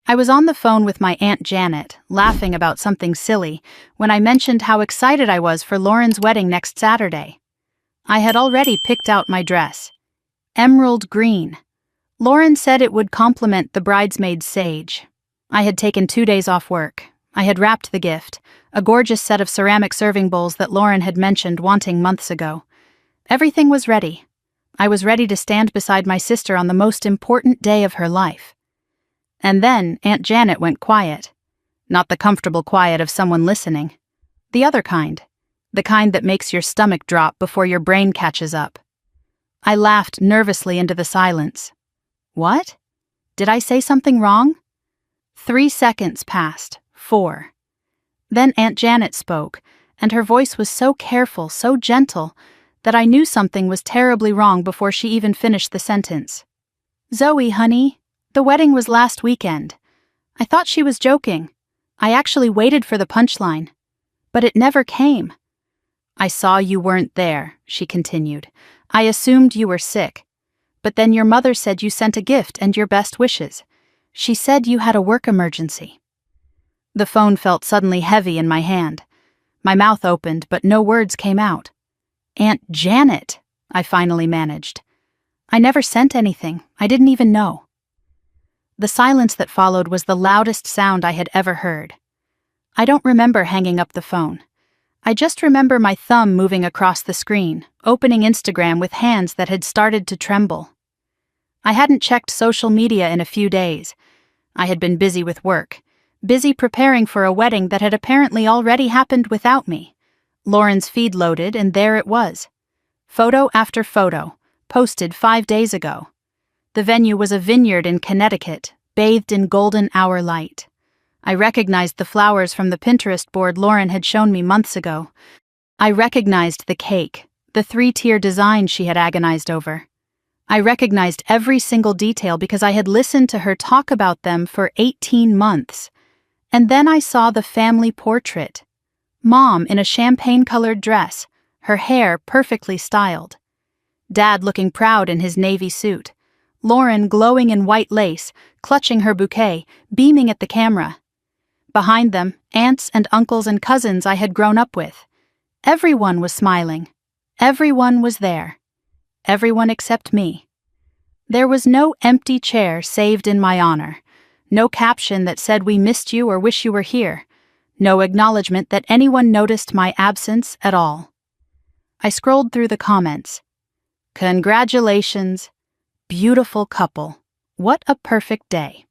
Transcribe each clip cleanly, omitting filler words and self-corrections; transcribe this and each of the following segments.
I was on the phone with my Aunt Janet, laughing about something silly, when I mentioned how excited I was for Lauren's wedding next Saturday. I had already picked out my dress. Emerald green. Lauren said it would complement the bridesmaid's sage. I had taken 2 days off work. I had wrapped the gift, a gorgeous set of ceramic serving bowls that Lauren had mentioned wanting months ago. Everything was ready. I was ready to stand beside my sister on the most important day of her life. And then Aunt Janet went quiet. Not the comfortable quiet of someone listening. The other kind. The kind that makes your stomach drop before your brain catches up. I laughed nervously into the silence. What? Did I say something wrong? 3 seconds passed. 4. Then Aunt Janet spoke, and her voice was so careful, so gentle, that I knew something was terribly wrong before she even finished the sentence. Zoe, honey, the wedding was last weekend. I thought she was joking. I actually waited for the punchline. But it never came. I saw you weren't there, she continued. I assumed you were sick. But then your mother said you sent a gift and your best wishes. She said you had a work emergency. The phone felt suddenly heavy in my hand. My mouth opened, but no words came out. Aunt Janet, I finally managed. I never sent anything. I didn't even know. The silence that followed was the loudest sound I had ever heard. I don't remember hanging up the phone. I just remember my thumb moving across the screen, opening Instagram with hands that had started to tremble. I hadn't checked social media in a few days. I had been busy with work, busy preparing for a wedding that had apparently already happened without me. Lauren's feed loaded, and there it was. Photo after photo, posted 5 days ago. The venue was a vineyard in Connecticut, bathed in golden hour light. I recognized the flowers from the Pinterest board Lauren had shown me months ago. I recognized the cake, the 3-tier design she had agonized over. I recognized every single detail because I had listened to her talk about them for 18 months. And then I saw the family portrait. Mom in a champagne-colored dress, her hair perfectly styled. Dad looking proud in his navy suit. Lauren glowing in white lace, clutching her bouquet, beaming at the camera. Behind them, aunts and uncles and cousins I had grown up with. Everyone was smiling. Everyone was there. Everyone except me. There was no empty chair saved in my honor. No caption that said we missed you or wish you were here. No acknowledgement that anyone noticed my absence at all. I scrolled through the comments. Congratulations. Beautiful couple. What a perfect day.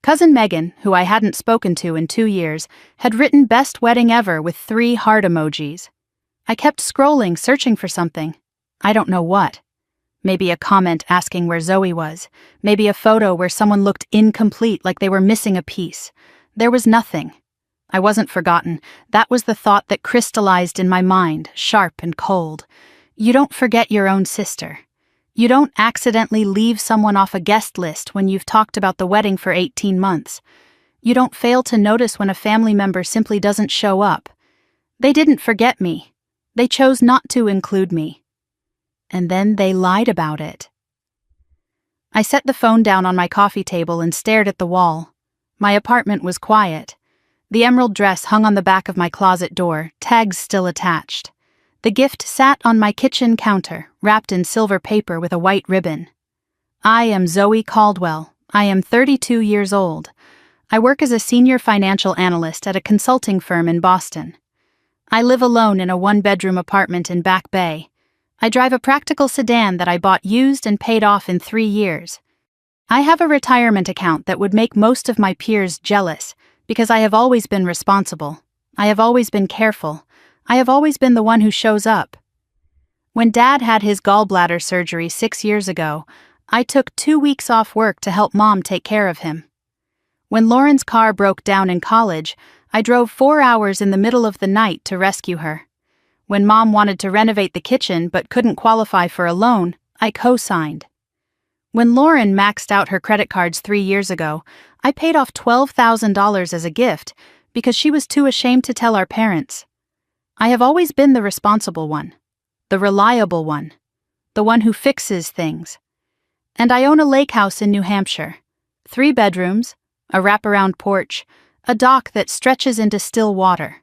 Cousin Megan, who I hadn't spoken to in 2 years, had written best wedding ever with 3 heart emojis. I kept scrolling, searching for something. I don't know what. Maybe a comment asking where Zoe was. Maybe a photo where someone looked incomplete, like they were missing a piece. There was nothing. I wasn't forgotten. That was the thought that crystallized in my mind, sharp and cold. You don't forget your own sister. You don't accidentally leave someone off a guest list when you've talked about the wedding for 18 months. You don't fail to notice when a family member simply doesn't show up. They didn't forget me. They chose not to include me. And then they lied about it. I set the phone down on my coffee table and stared at the wall. My apartment was quiet. The emerald dress hung on the back of my closet door, tags still attached. The gift sat on my kitchen counter, wrapped in silver paper with a white ribbon. I am Zoe Caldwell. I am 32 years old. I work as a senior financial analyst at a consulting firm in Boston. I live alone in a 1-bedroom apartment in Back Bay. I drive a practical sedan that I bought used and paid off in 3 years. I have a retirement account that would make most of my peers jealous because I have always been responsible. I have always been careful. I have always been the one who shows up. When Dad had his gallbladder surgery 6 years ago, I took 2 weeks off work to help Mom take care of him. When Lauren's car broke down in college, I drove 4 hours in the middle of the night to rescue her. When Mom wanted to renovate the kitchen but couldn't qualify for a loan, I co-signed. When Lauren maxed out her credit cards 3 years ago, I paid off $12,000 as a gift because she was too ashamed to tell our parents. I have always been the responsible one, the reliable one, the one who fixes things. And I own a lake house in New Hampshire, 3 bedrooms, a wraparound porch, a dock that stretches into still water.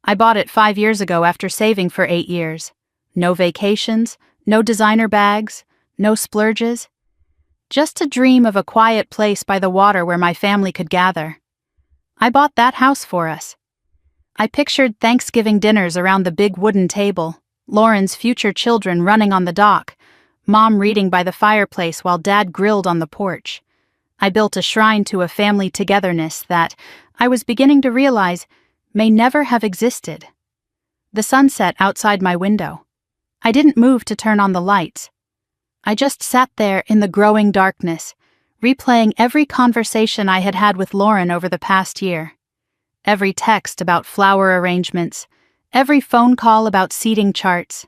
I bought it 5 years ago after saving for 8 years. No vacations, no designer bags, no splurges. Just a dream of a quiet place by the water where my family could gather. I bought that house for us. I pictured Thanksgiving dinners around the big wooden table, Lauren's future children running on the dock, Mom reading by the fireplace while Dad grilled on the porch. I built a shrine to a family togetherness that, I was beginning to realize, may never have existed. The sun set outside my window. I didn't move to turn on the lights. I just sat there in the growing darkness, replaying every conversation I had had with Lauren over the past year. Every text about flower arrangements, every phone call about seating charts,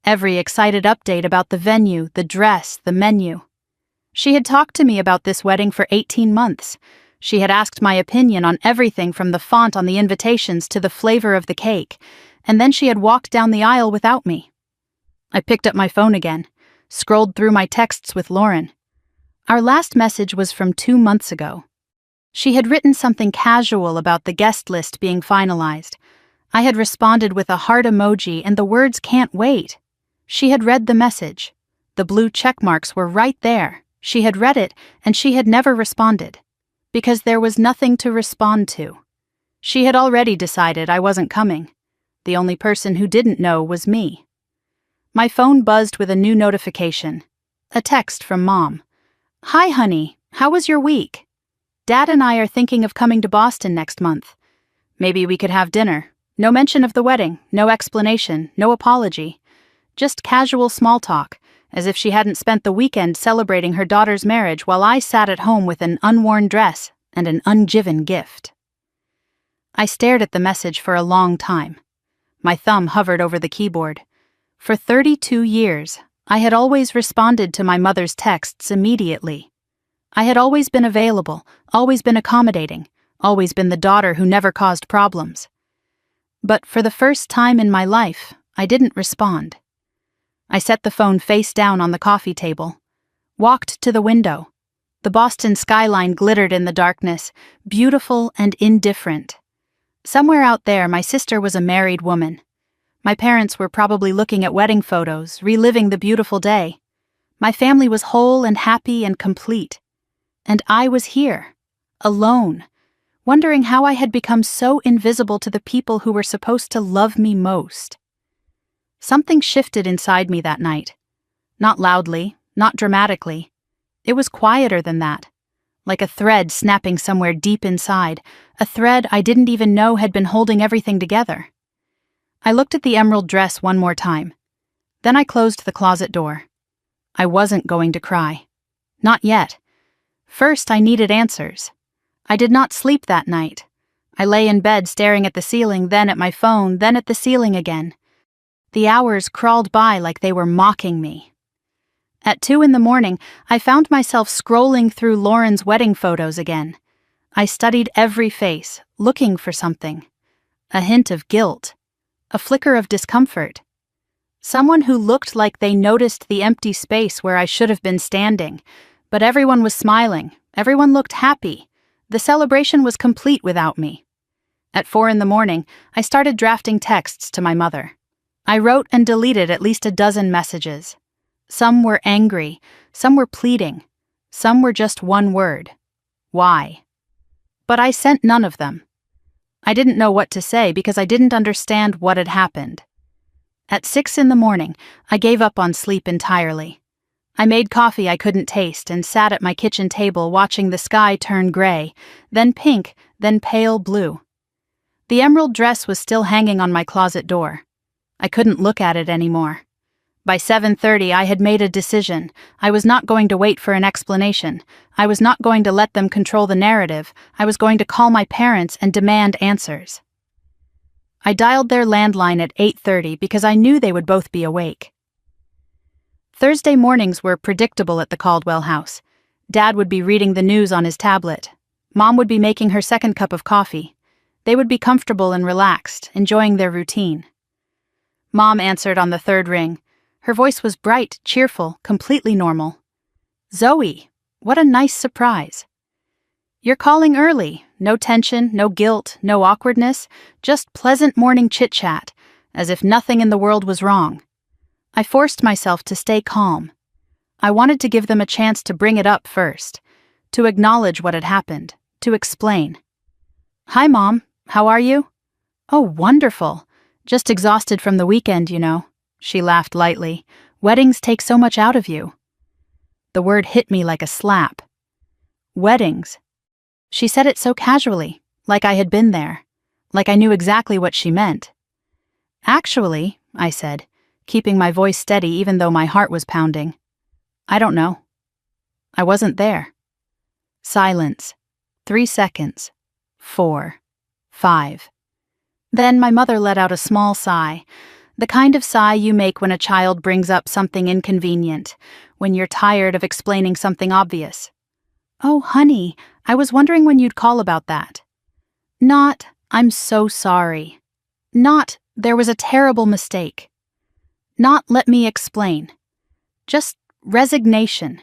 every excited update about the venue, the dress, the menu. She had talked to me about this wedding for 18 months. She had asked my opinion on everything from the font on the invitations to the flavor of the cake, and then she had walked down the aisle without me. I picked up my phone again, scrolled through my texts with Lauren. Our last message was from 2 months ago. She had written something casual about the guest list being finalized. I had responded with a heart emoji and the words "can't wait." She had read the message. The blue check marks were right there. She had read it and she had never responded. Because there was nothing to respond to. She had already decided I wasn't coming. The only person who didn't know was me. My phone buzzed with a new notification. A text from Mom. "Hi, honey. How was your week? Dad and I are thinking of coming to Boston next month. Maybe we could have dinner. No mention of the wedding, no explanation, no apology. Just casual small talk, as if she hadn't spent the weekend celebrating her daughter's marriage while I sat at home with an unworn dress and an ungiven gift." I stared at the message for a long time. My thumb hovered over the keyboard. For 32 years, I had always responded to my mother's texts immediately. I had always been available, always been accommodating, always been the daughter who never caused problems. But for the first time in my life, I didn't respond. I set the phone face down on the coffee table, walked to the window. The Boston skyline glittered in the darkness, beautiful and indifferent. Somewhere out there, my sister was a married woman. My parents were probably looking at wedding photos, reliving the beautiful day. My family was whole and happy and complete. And I was here, alone, wondering how I had become so invisible to the people who were supposed to love me most. Something shifted inside me that night. Not loudly, not dramatically. It was quieter than that, like a thread snapping somewhere deep inside, a thread I didn't even know had been holding everything together. I looked at the emerald dress one more time. Then I closed the closet door. I wasn't going to cry. Not yet. First, I needed answers. I did not sleep that night. I lay in bed staring at the ceiling, then at my phone, then at the ceiling again. The hours crawled by like they were mocking me. At 2 a.m, I found myself scrolling through Lauren's wedding photos again. I studied every face, looking for something. A hint of guilt. A flicker of discomfort. Someone who looked like they noticed the empty space where I should have been standing. But everyone was smiling. Everyone looked happy. The celebration was complete without me. At 4 a.m, I started drafting texts to my mother. I wrote and deleted at least a dozen messages. Some were angry, some were pleading, some were just one word. Why? But I sent none of them. I didn't know what to say because I didn't understand what had happened. At 6 a.m, I gave up on sleep entirely. I made coffee I couldn't taste and sat at my kitchen table watching the sky turn gray, then pink, then pale blue. The emerald dress was still hanging on my closet door. I couldn't look at it anymore. By 7:30, I had made a decision. I was not going to wait for an explanation. I was not going to let them control the narrative. I was going to call my parents and demand answers. I dialed their landline at 8:30 because I knew they would both be awake. Thursday mornings were predictable at the Caldwell house. Dad would be reading the news on his tablet. Mom would be making her second cup of coffee. They would be comfortable and relaxed, enjoying their routine. Mom answered on the third ring. Her voice was bright, cheerful, completely normal. "Zoe, what a nice surprise." You're calling early. No tension, no guilt, no awkwardness, just pleasant morning chit-chat, as if nothing in the world was wrong. I forced myself to stay calm. I wanted to give them a chance to bring it up first, to acknowledge what had happened, to explain. "Hi, Mom. How are you?" "Oh, wonderful. Just exhausted from the weekend, you know." She laughed lightly. "Weddings take so much out of you." The word hit me like a slap. Weddings. She said it so casually, like I had been there, like I knew exactly what she meant. "Actually," I said, keeping my voice steady even though my heart was pounding, "I don't know. I wasn't there." Silence. 3 seconds. 4. 5. Then my mother let out a small sigh, the kind of sigh you make when a child brings up something inconvenient, when you're tired of explaining something obvious. "Oh, honey, I was wondering when you'd call about that." Not, "I'm so sorry." Not, "There was a terrible mistake." Not, "Let me explain." Just resignation.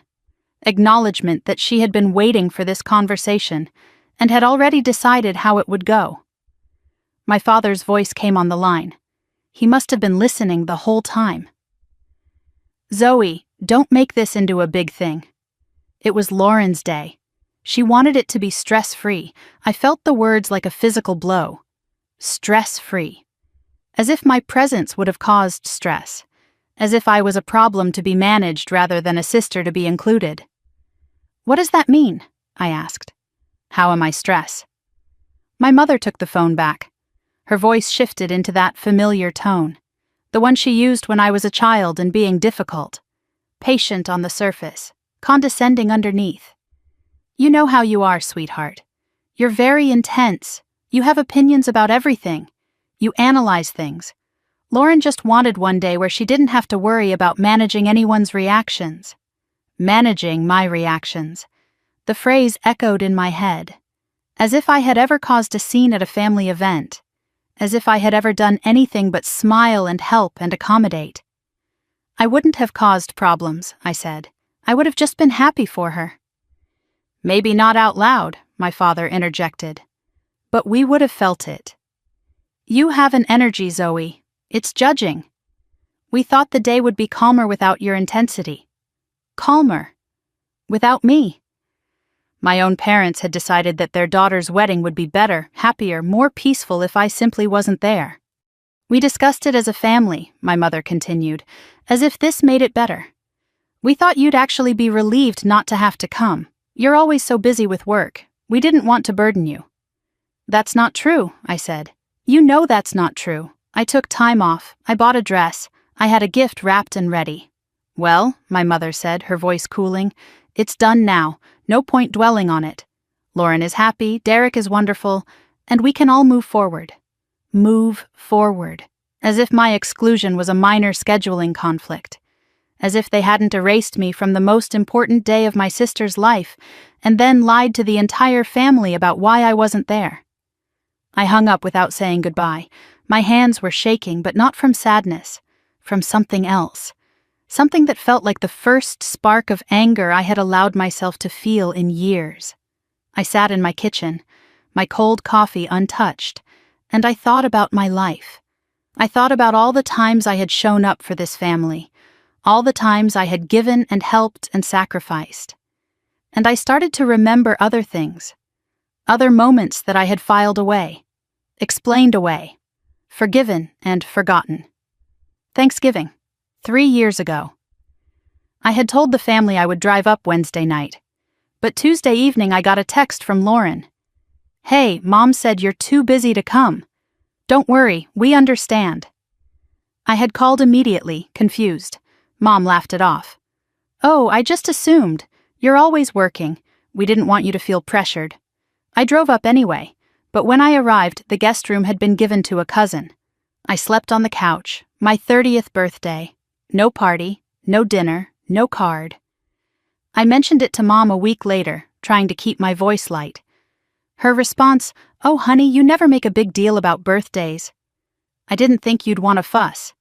Acknowledgement that she had been waiting for this conversation and had already decided how it would go. My father's voice came on the line. He must have been listening the whole time. "Zoe, don't make this into a big thing." It was Lauren's day. She wanted it to be stress-free. I felt the words like a physical blow. Stress-free. As if my presence would have caused stress. As if I was a problem to be managed rather than a sister to be included. "What does that mean?" I asked. "How am I stress?" My mother took the phone back. Her voice shifted into that familiar tone, the one she used when I was a child and being difficult. Patient on the surface, condescending underneath. "You know how you are, sweetheart. You're very intense. You have opinions about everything. You analyze things. Lauren just wanted one day where she didn't have to worry about managing anyone's reactions." Managing my reactions. The phrase echoed in my head. As if I had ever caused a scene at a family event. As if I had ever done anything but smile and help and accommodate. "I wouldn't have caused problems," I said. "I would have just been happy for her." "Maybe not out loud," my father interjected. "But we would have felt it." "You have an energy, Zoe. It's judging." "We thought the day would be calmer without your intensity." "Calmer? Without me?" My own parents had decided that their daughter's wedding would be better, happier, more peaceful if I simply wasn't there. "We discussed it as a family," my mother continued, as if this made it better. "We thought you'd actually be relieved not to have to come. You're always so busy with work. We didn't want to burden you." "That's not true," I said. "You know that's not true. I took time off. I bought a dress. I had a gift wrapped and ready." "Well," my mother said, her voice cooling, "it's done now. No point dwelling on it. Lauren is happy, Derek is wonderful, and we can all move forward." Move forward. As if my exclusion was a minor scheduling conflict. As if they hadn't erased me from the most important day of my sister's life and then lied to the entire family about why I wasn't there. I hung up without saying goodbye. My hands were shaking, but not from sadness, from something else. Something that felt like the first spark of anger I had allowed myself to feel in years. I sat in my kitchen, my cold coffee untouched, and I thought about my life. I thought about all the times I had shown up for this family, all the times I had given and helped and sacrificed. And I started to remember other things, other moments that I had filed away, explained away, forgiven and forgotten. Thanksgiving. 3 years ago. I had told the family I would drive up Wednesday night, but Tuesday evening I got a text from Lauren. "Hey, Mom said you're too busy to come. Don't worry, we understand." I had called immediately, confused. Mom laughed it off. "Oh, I just assumed. You're always working. We didn't want you to feel pressured." I drove up anyway, but when I arrived, the guest room had been given to a cousin. I slept on the couch, my 30th birthday. No party, no dinner, no card. I mentioned it to Mom a week later, trying to keep my voice light. Her response, "Oh honey, you never make a big deal about birthdays." I didn't think you'd want a fuss.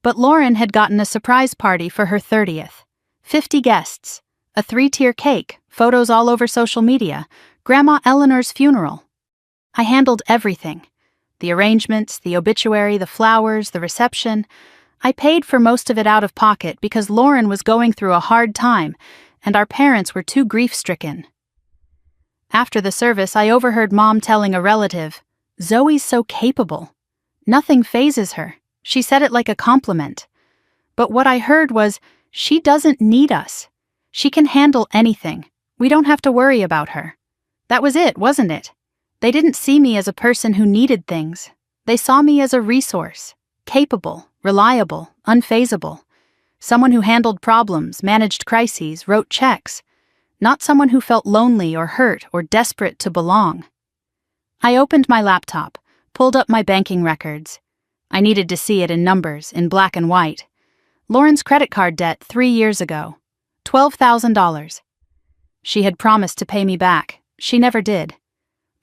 But Lauren had gotten a surprise party for her 30th. 50 guests. A 3-tier cake, photos all over social media, Grandma Eleanor's funeral. I handled everything. The arrangements, the obituary, the flowers, the reception. I paid for most of it out of pocket because Lauren was going through a hard time and our parents were too grief-stricken. After the service, I overheard Mom telling a relative, "Zoe's so capable. Nothing phases her." She said it like a compliment. But what I heard was, she doesn't need us. She can handle anything. We don't have to worry about her. That was it, wasn't it? They didn't see me as a person who needed things. They saw me as a resource, capable, reliable, unfazable. Someone who handled problems, managed crises, wrote checks. Not someone who felt lonely or hurt or desperate to belong. I opened my laptop, pulled up my banking records. I needed to see it in numbers, in black and white. Lauren's credit card debt 3 years ago. $12,000. She had promised to pay me back. She never did.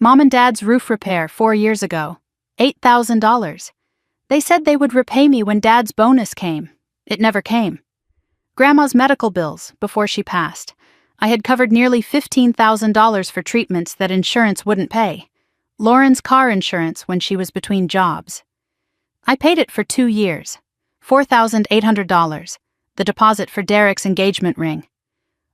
Mom and Dad's roof repair 4 years ago. $8,000. They said they would repay me when Dad's bonus came. It never came. Grandma's medical bills before she passed. I had covered nearly $15,000 for treatments that insurance wouldn't pay. Lauren's car insurance when she was between jobs. I paid it for 2 years. $4,800. The deposit for Derek's engagement ring.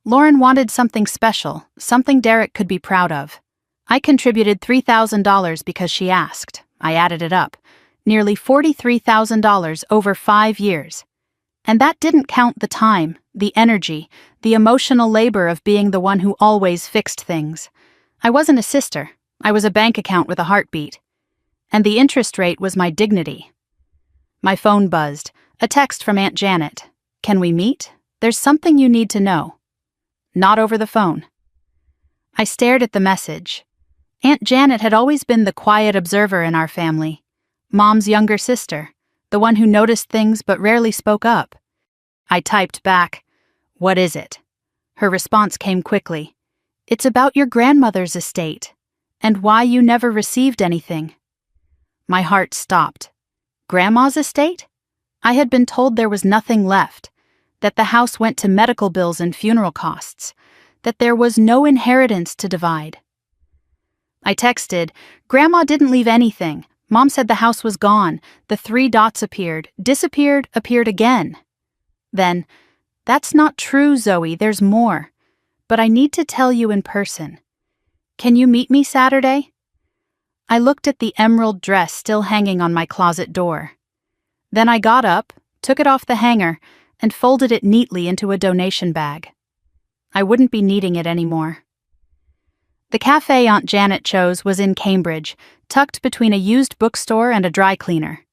Lauren wanted something special, something Derek could be proud of. I contributed $3,000 because she asked. I added it up. Nearly $43,000 over 5 years. And that didn't count the time, the energy, the emotional labor of being the one who always fixed things. I wasn't a sister. I was a bank account with a heartbeat. And the interest rate was my dignity. My phone buzzed. A text from Aunt Janet. "Can we meet? There's something you need to know." Not over the phone. I stared at the message. Aunt Janet had always been the quiet observer in our family. Mom's younger sister, the one who noticed things but rarely spoke up. I typed back, "What is it?" Her response came quickly. "It's about your grandmother's estate, and why you never received anything." My heart stopped. Grandma's estate? I had been told there was nothing left, that the house went to medical bills and funeral costs, that there was no inheritance to divide. I texted, "Grandma didn't leave anything. Mom said the house was gone. The 3 dots appeared, disappeared, appeared again." Then, "That's not true, Zoe, there's more. But I need to tell you in person. Can you meet me Saturday?" I looked at the emerald dress still hanging on my closet door. Then I got up, took it off the hanger, and folded it neatly into a donation bag. I wouldn't be needing it anymore. The cafe Aunt Janet chose was in Cambridge, tucked between a used bookstore and a dry cleaner.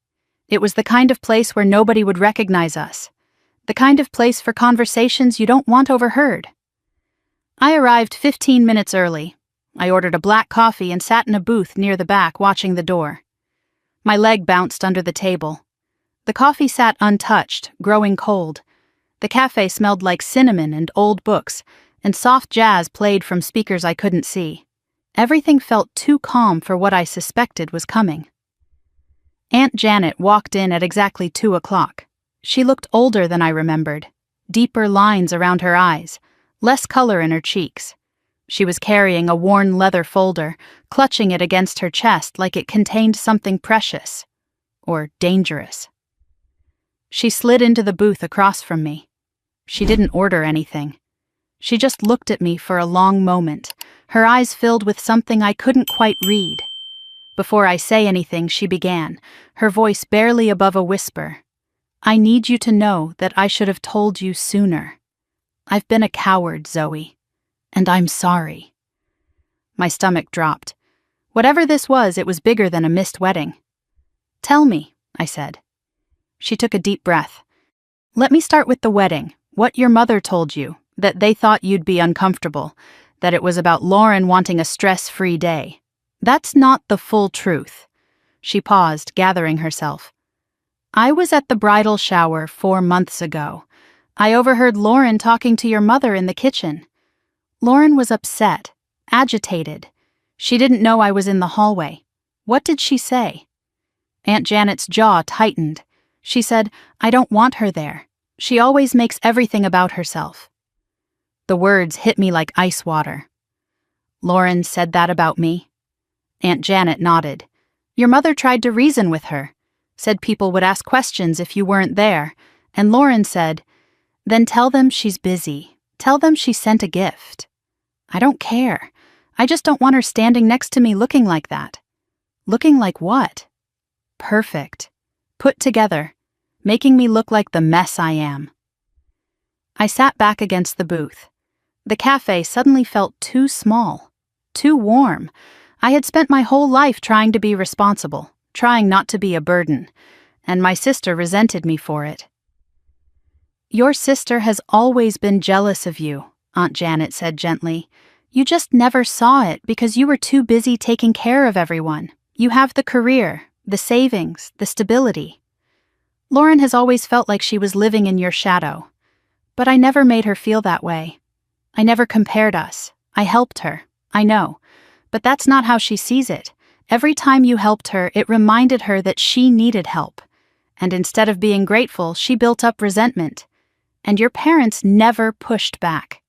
It was the kind of place where nobody would recognize us. The kind of place for conversations you don't want overheard. I arrived 15 minutes early. I ordered a black coffee and sat in a booth near the back watching the door. My leg bounced under the table. The coffee sat untouched, growing cold. The cafe smelled like cinnamon and old books, and soft jazz played from speakers I couldn't see. Everything felt too calm for what I suspected was coming. Aunt Janet walked in at exactly 2 o'clock. She looked older than I remembered. Deeper lines around her eyes, less color in her cheeks. She was carrying a worn leather folder, clutching it against her chest like it contained something precious. Or dangerous. She slid into the booth across from me. She didn't order anything. She just looked at me for a long moment, her eyes filled with something I couldn't quite read. Before I say anything, she began, her voice barely above a whisper. "I need you to know that I should have told you sooner. I've been a coward, Zoe, and I'm sorry." My stomach dropped. Whatever this was, it was bigger than a missed wedding. "Tell me," I said. She took a deep breath. "Let me start with the wedding. What your mother told you, that they thought you'd be uncomfortable, that it was about Lauren wanting a stress-free day. That's not the full truth." She paused, gathering herself. "I was at the bridal shower 4 months ago. I overheard Lauren talking to your mother in the kitchen. Lauren was upset, agitated. She didn't know I was in the hallway. What did she say?" Aunt Janet's jaw tightened. She said, "I don't want her there. She always makes everything about herself." The words hit me like ice water. Lauren said that about me? Aunt Janet nodded. Your mother tried to reason with her, said people would ask questions if you weren't there, and Lauren said, then tell them she's busy. Tell them she sent a gift. I don't care. I just don't want her standing next to me looking like that. Looking like what? Perfect. Put together. Making me look like the mess I am. I sat back against the booth. The cafe suddenly felt too small, too warm. I had spent my whole life trying to be responsible, trying not to be a burden, and my sister resented me for it. Your sister has always been jealous of you, Aunt Janet said gently. You just never saw it because you were too busy taking care of everyone. You have the career, the savings, the stability. Lauren has always felt like she was living in your shadow. But I never made her feel that way. I never compared us. I helped her, I know. But that's not how she sees it. Every time you helped her, it reminded her that she needed help. And instead of being grateful, she built up resentment. And your parents never pushed back.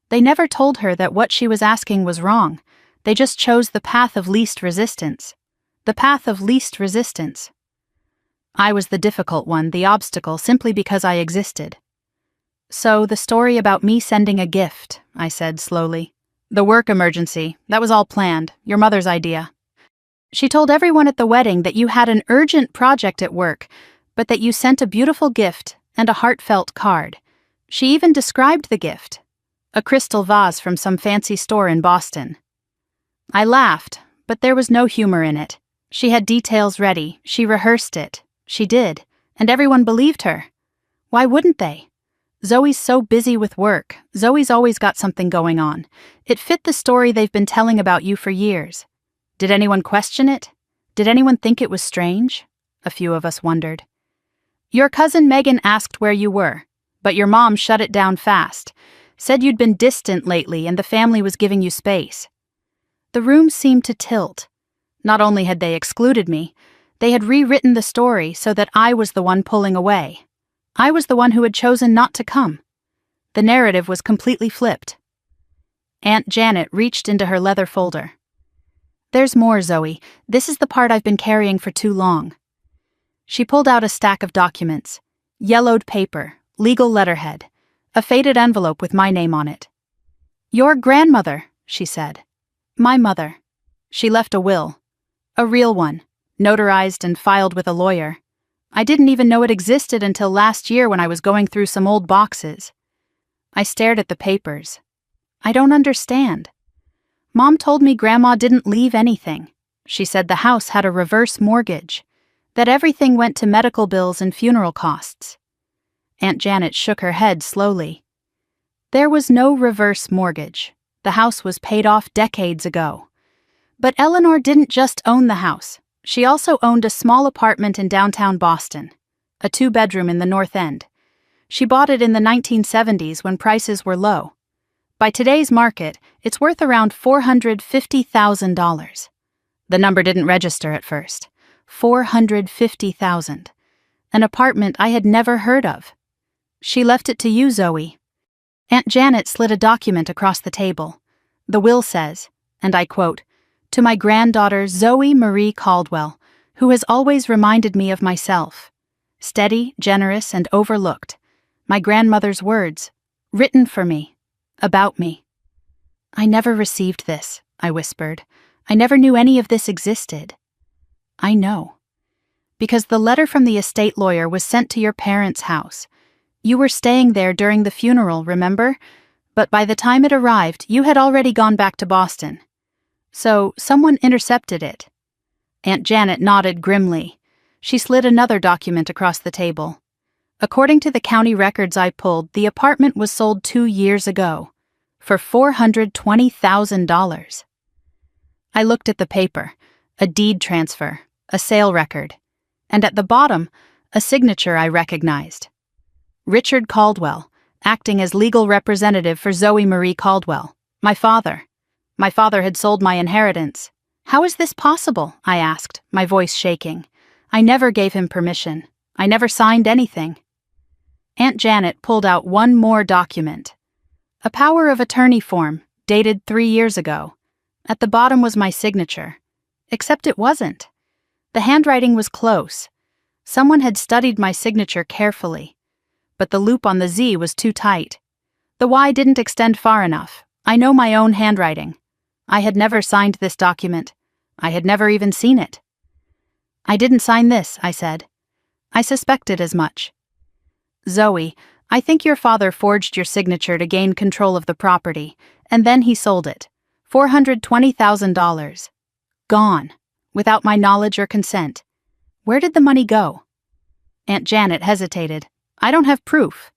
They never told her that what she was asking was wrong. They just chose the path of least resistance. The path of least resistance. I was the difficult one, the obstacle, simply because I existed. So, the story about me sending a gift, I said slowly. The work emergency, that was all planned, your mother's idea. She told everyone at the wedding that you had an urgent project at work, but that you sent a beautiful gift and a heartfelt card. She even described the gift. A crystal vase from some fancy store in Boston. I laughed, but there was no humor in it. She had details ready, she rehearsed it. She did, and everyone believed her. Why wouldn't they? Zoe's so busy with work. Zoe's always got something going on. It fit the story they've been telling about you for years. Did anyone question it? Did anyone think it was strange? A few of us wondered. Your cousin Megan asked where you were, but your mom shut it down fast. Said you'd been distant lately and the family was giving you space. The room seemed to tilt. Not only had they excluded me, they had rewritten the story so that I was the one pulling away. I was the one who had chosen not to come. The narrative was completely flipped. Aunt Janet reached into her leather folder. There's more, Zoe. This is the part I've been carrying for too long. She pulled out a stack of documents. Yellowed paper, legal letterhead. A faded envelope with my name on it. Your grandmother, she said. My mother. She left a will. A real one, notarized and filed with a lawyer. I didn't even know it existed until last year when I was going through some old boxes. I stared at the papers. I don't understand. Mom told me Grandma didn't leave anything. She said the house had a reverse mortgage, that everything went to medical bills and funeral costs. Aunt Janet shook her head slowly. There was no reverse mortgage. The house was paid off decades ago. But Eleanor didn't just own the house. She also owned a small apartment in downtown Boston, a 2-bedroom in the North End. She bought it in the 1970s when prices were low. By today's market, it's worth around $450,000. The number didn't register at first. $450,000. An apartment I had never heard of. She left it to you, Zoe. Aunt Janet slid a document across the table. The will says, and I quote, to my granddaughter Zoe Marie Caldwell, who has always reminded me of myself. Steady, generous, and overlooked. My grandmother's words, written for me, about me. I never received this, I whispered. I never knew any of this existed. I know. Because the letter from the estate lawyer was sent to your parents' house. You were staying there during the funeral, remember? But by the time it arrived, you had already gone back to Boston. So, someone intercepted it. Aunt Janet nodded grimly. She slid another document across the table. According to the county records I pulled, the apartment was sold 2 years ago, for $420,000. I looked at the paper, a deed transfer, a sale record, and at the bottom, a signature I recognized. Richard Caldwell, acting as legal representative for Zoe Marie Caldwell, my father. My father had sold my inheritance. How is this possible? I asked, my voice shaking. I never gave him permission. I never signed anything. Aunt Janet pulled out one more document. A power of attorney form, dated 3 years ago. At the bottom was my signature. Except it wasn't. The handwriting was close. Someone had studied my signature carefully. But the loop on the Z was too tight. The Y didn't extend far enough. I know my own handwriting. I had never signed this document. I had never even seen it. "I didn't sign this," I said. "I suspected as much." "Zoe, I think your father forged your signature to gain control of the property, and then he sold it. $420,000. Gone, without my knowledge or consent. Where did the money go?" Aunt Janet hesitated. "I don't have proof.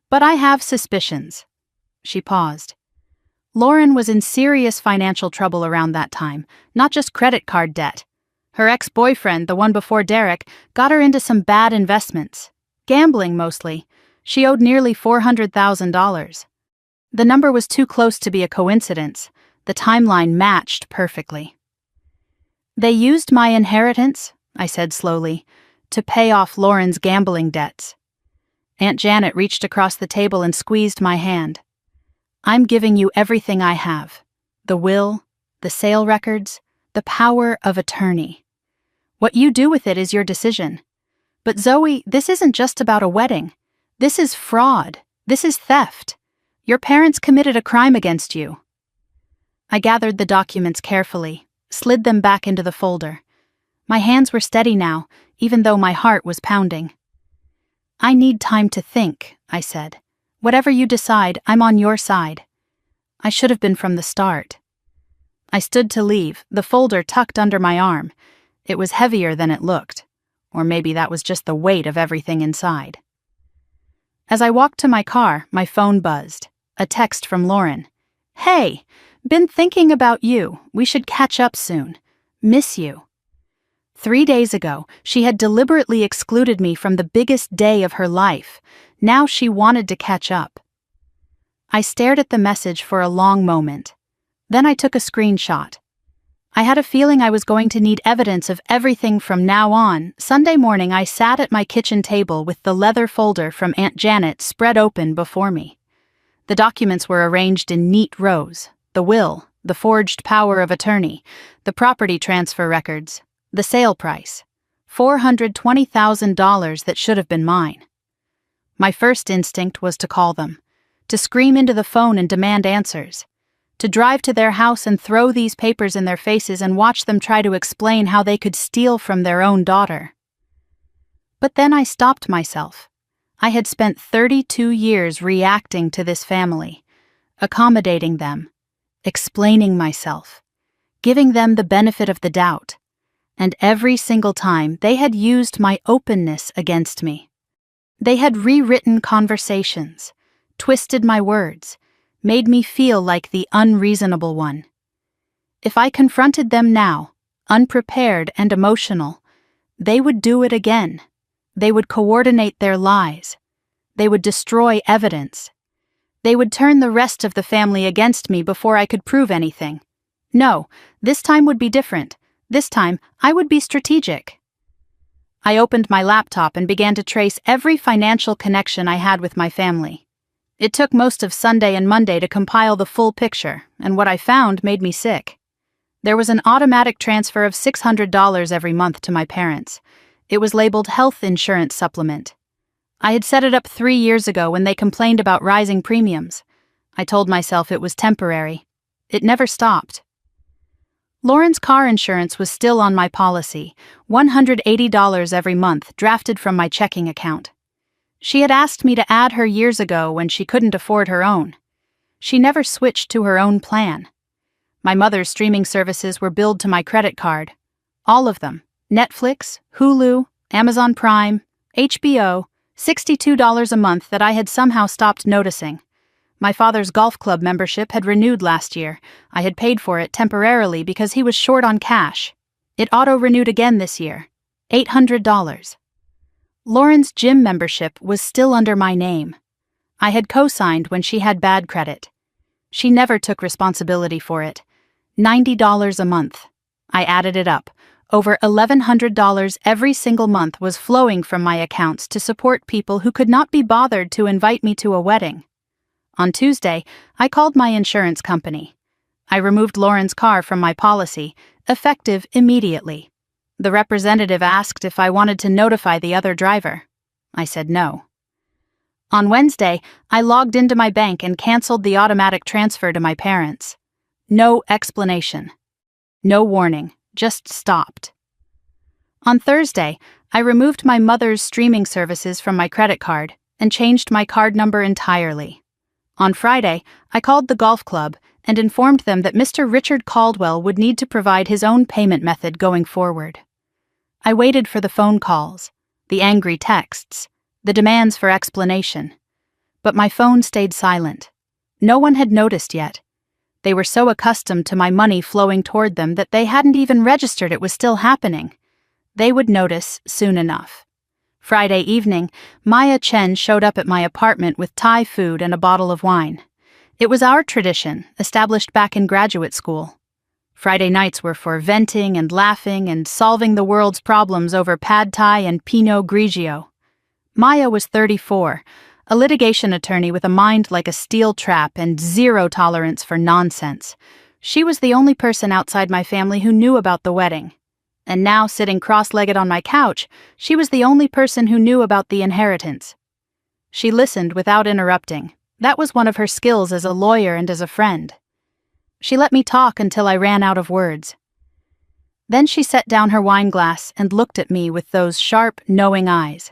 But I have suspicions." She paused. Lauren was in serious financial trouble around that time, not just credit card debt. Her ex-boyfriend, the one before Derek, got her into some bad investments. Gambling, mostly. She owed nearly $400,000. The number was too close to be a coincidence. The timeline matched perfectly. "They used my inheritance," I said slowly, "to pay off Lauren's gambling debts." Aunt Janet reached across the table and squeezed my hand. "I'm giving you everything I have. The will, the sale records, the power of attorney. What you do with it is your decision. But Zoe, this isn't just about a wedding. This is fraud. This is theft. Your parents committed a crime against you." I gathered the documents carefully, slid them back into the folder. My hands were steady now, even though my heart was pounding. "I need time to think," I said. "Whatever you decide, I'm on your side." I should have been from the start. I stood to leave, the folder tucked under my arm. It was heavier than it looked. Or maybe that was just the weight of everything inside. As I walked to my car, my phone buzzed. A text from Lauren. "Hey, been thinking about you. We should catch up soon. Miss you." 3 days ago, she had deliberately excluded me from the biggest day of her life. Now she wanted to catch up. I stared at the message for a long moment. Then I took a screenshot. I had a feeling I was going to need evidence of everything from now on. Sunday morning, I sat at my kitchen table with the leather folder from Aunt Janet spread open before me. The documents were arranged in neat rows. The will, the forged power of attorney, the property transfer records, the sale price. $420,000 that should have been mine. My first instinct was to call them, to scream into the phone and demand answers. To drive to their house and throw these papers in their faces and watch them try to explain how they could steal from their own daughter. But then I stopped myself. I had spent 32 years reacting to this family, accommodating them, explaining myself, giving them the benefit of the doubt, and every single time they had used my openness against me. They had rewritten conversations, twisted my words, made me feel like the unreasonable one. If I confronted them now, unprepared and emotional, they would do it again. They would coordinate their lies. They would destroy evidence. They would turn the rest of the family against me before I could prove anything. No, this time would be different. This time, I would be strategic. I opened my laptop and began to trace every financial connection I had with my family. It took most of Sunday and Monday to compile the full picture, and what I found made me sick. There was an automatic transfer of $600 every month to my parents. It was labeled health insurance supplement. I had set it up 3 years ago when they complained about rising premiums. I told myself it was temporary. It never stopped. Lauren's car insurance was still on my policy, $180 every month drafted from my checking account. She had asked me to add her years ago when she couldn't afford her own. She never switched to her own plan. My mother's streaming services were billed to my credit card. All of them. Netflix, Hulu, Amazon Prime, HBO, $62 a month that I had somehow stopped noticing. My father's golf club membership had renewed last year. I had paid for it temporarily because he was short on cash. It auto-renewed again this year. $800. Lauren's gym membership was still under my name. I had co-signed when she had bad credit. She never took responsibility for it. $90 a month. I added it up. Over $1,100 every single month was flowing from my accounts to support people who could not be bothered to invite me to a wedding. On Tuesday, I called my insurance company. I removed Lauren's car from my policy, effective immediately. The representative asked if I wanted to notify the other driver. I said no. On Wednesday, I logged into my bank and canceled the automatic transfer to my parents. No explanation. No warning, just stopped. On Thursday, I removed my mother's streaming services from my credit card and changed my card number entirely. On Friday, I called the golf club and informed them that Mr. Richard Caldwell would need to provide his own payment method going forward. I waited for the phone calls, the angry texts, the demands for explanation. But my phone stayed silent. No one had noticed yet. They were so accustomed to my money flowing toward them that they hadn't even registered it was still happening. They would notice soon enough. Friday evening, Maya Chen showed up at my apartment with Thai food and a bottle of wine. It was our tradition, established back in graduate school. Friday nights were for venting and laughing and solving the world's problems over pad thai and Pinot Grigio. Maya was 34, a litigation attorney with a mind like a steel trap and zero tolerance for nonsense. She was the only person outside my family who knew about the wedding. And now, sitting cross-legged on my couch, she was the only person who knew about the inheritance. She listened without interrupting. That was one of her skills as a lawyer and as a friend. She let me talk until I ran out of words. Then she set down her wine glass and looked at me with those sharp, knowing eyes.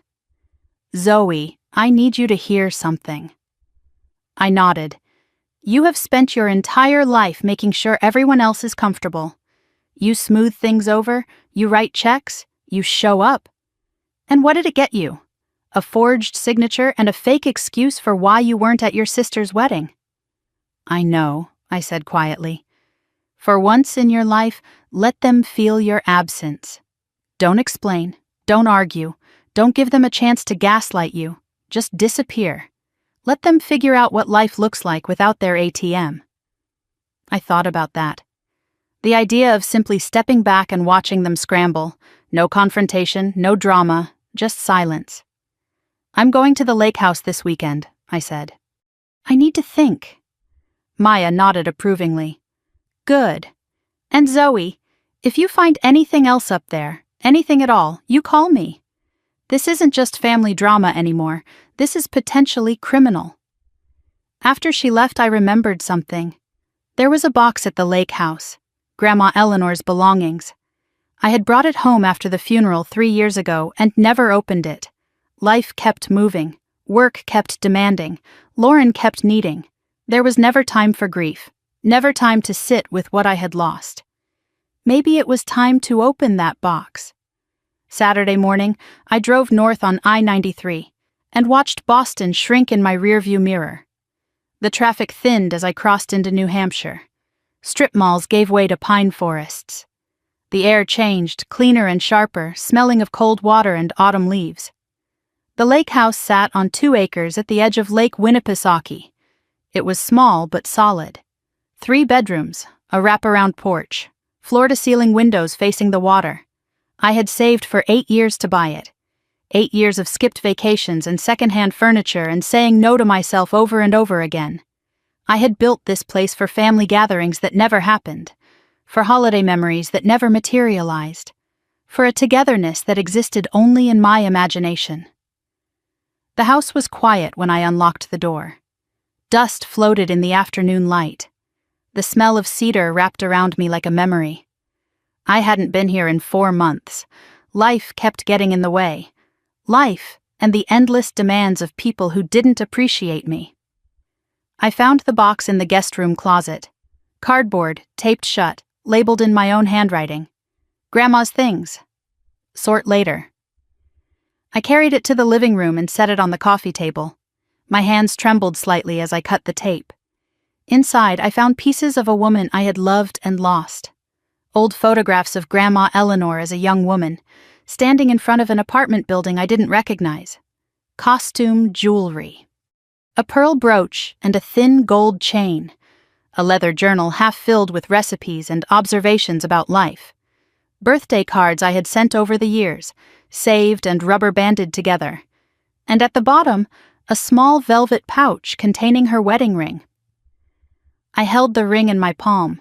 "Zoe, I need you to hear something." I nodded. "You have spent your entire life making sure everyone else is comfortable. You smooth things over, you write checks, you show up. And what did it get you? A forged signature and a fake excuse for why you weren't at your sister's wedding." "I know," I said quietly. "For once in your life, let them feel your absence. Don't explain, don't argue, don't give them a chance to gaslight you. Just disappear. Let them figure out what life looks like without their ATM." I thought about that. The idea of simply stepping back and watching them scramble. No confrontation, no drama, just silence. "I'm going to the lake house this weekend," I said. "I need to think." Maya nodded approvingly. "Good. And Zoe, if you find anything else up there, anything at all, you call me. This isn't just family drama anymore. This is potentially criminal." After she left, I remembered something. There was a box at the lake house, Grandma Eleanor's belongings. I had brought it home after the funeral 3 years ago and never opened it. Life kept moving. Work kept demanding. Lauren kept needing. There was never time for grief. Never time to sit with what I had lost. Maybe it was time to open that box. Saturday morning, I drove north on I-93 and watched Boston shrink in my rearview mirror. The traffic thinned as I crossed into New Hampshire. Strip malls gave way to pine forests. The air changed, cleaner and sharper, smelling of cold water and autumn leaves. The lake house sat on 2 acres at the edge of Lake Winnipesaukee. It was small but solid. 3 bedrooms, a wraparound porch, floor-to-ceiling windows facing the water. I had saved for 8 years to buy it. 8 years of skipped vacations and secondhand furniture and saying no to myself over and over again. I had built this place for family gatherings that never happened, for holiday memories that never materialized, for a togetherness that existed only in my imagination. The house was quiet when I unlocked the door. Dust floated in the afternoon light. The smell of cedar wrapped around me like a memory. I hadn't been here in 4 months. Life kept getting in the way. Life and the endless demands of people who didn't appreciate me. I found the box in the guest room closet. Cardboard, taped shut, labeled in my own handwriting. "Grandma's things. Sort later." I carried it to the living room and set it on the coffee table. My hands trembled slightly as I cut the tape. Inside, I found pieces of a woman I had loved and lost. Old photographs of Grandma Eleanor as a young woman, standing in front of an apartment building I didn't recognize. Costume jewelry. A pearl brooch and a thin gold chain. A leather journal half filled with recipes and observations about life. Birthday cards I had sent over the years, saved and rubber-banded together. And at the bottom, a small velvet pouch containing her wedding ring. I held the ring in my palm.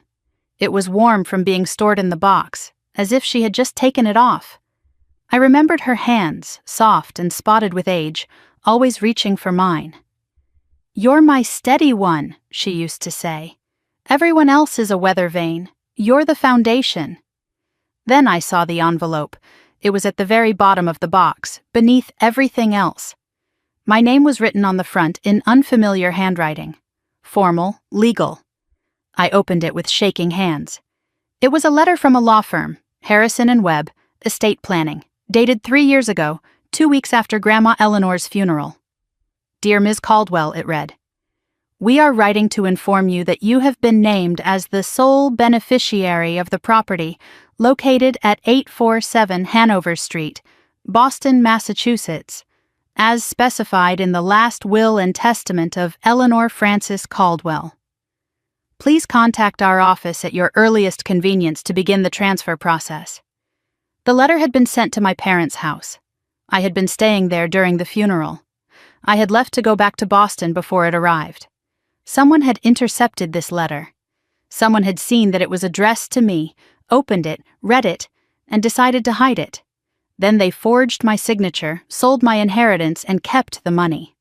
It was warm from being stored in the box, as if she had just taken it off. I remembered her hands, soft and spotted with age, always reaching for mine. "You're my steady one," she used to say. "Everyone else is a weather vane. You're the foundation." Then I saw the envelope. It was at the very bottom of the box, beneath everything else. My name was written on the front in unfamiliar handwriting. Formal, legal. I opened it with shaking hands. It was a letter from a law firm, Harrison & Webb, estate planning, dated 3 years ago, 2 weeks after Grandma Eleanor's funeral. "Dear Ms. Caldwell," it read, "we are writing to inform you that you have been named as the sole beneficiary of the property located at 847 Hanover Street, Boston, Massachusetts, as specified in the last will and testament of Eleanor Frances Caldwell. Please contact our office at your earliest convenience to begin the transfer process." The letter had been sent to my parents' house. I had been staying there during the funeral. I had left to go back to Boston before it arrived. Someone had intercepted this letter. Someone had seen that it was addressed to me, opened it, read it, and decided to hide it. Then they forged my signature, sold my inheritance, and kept the money.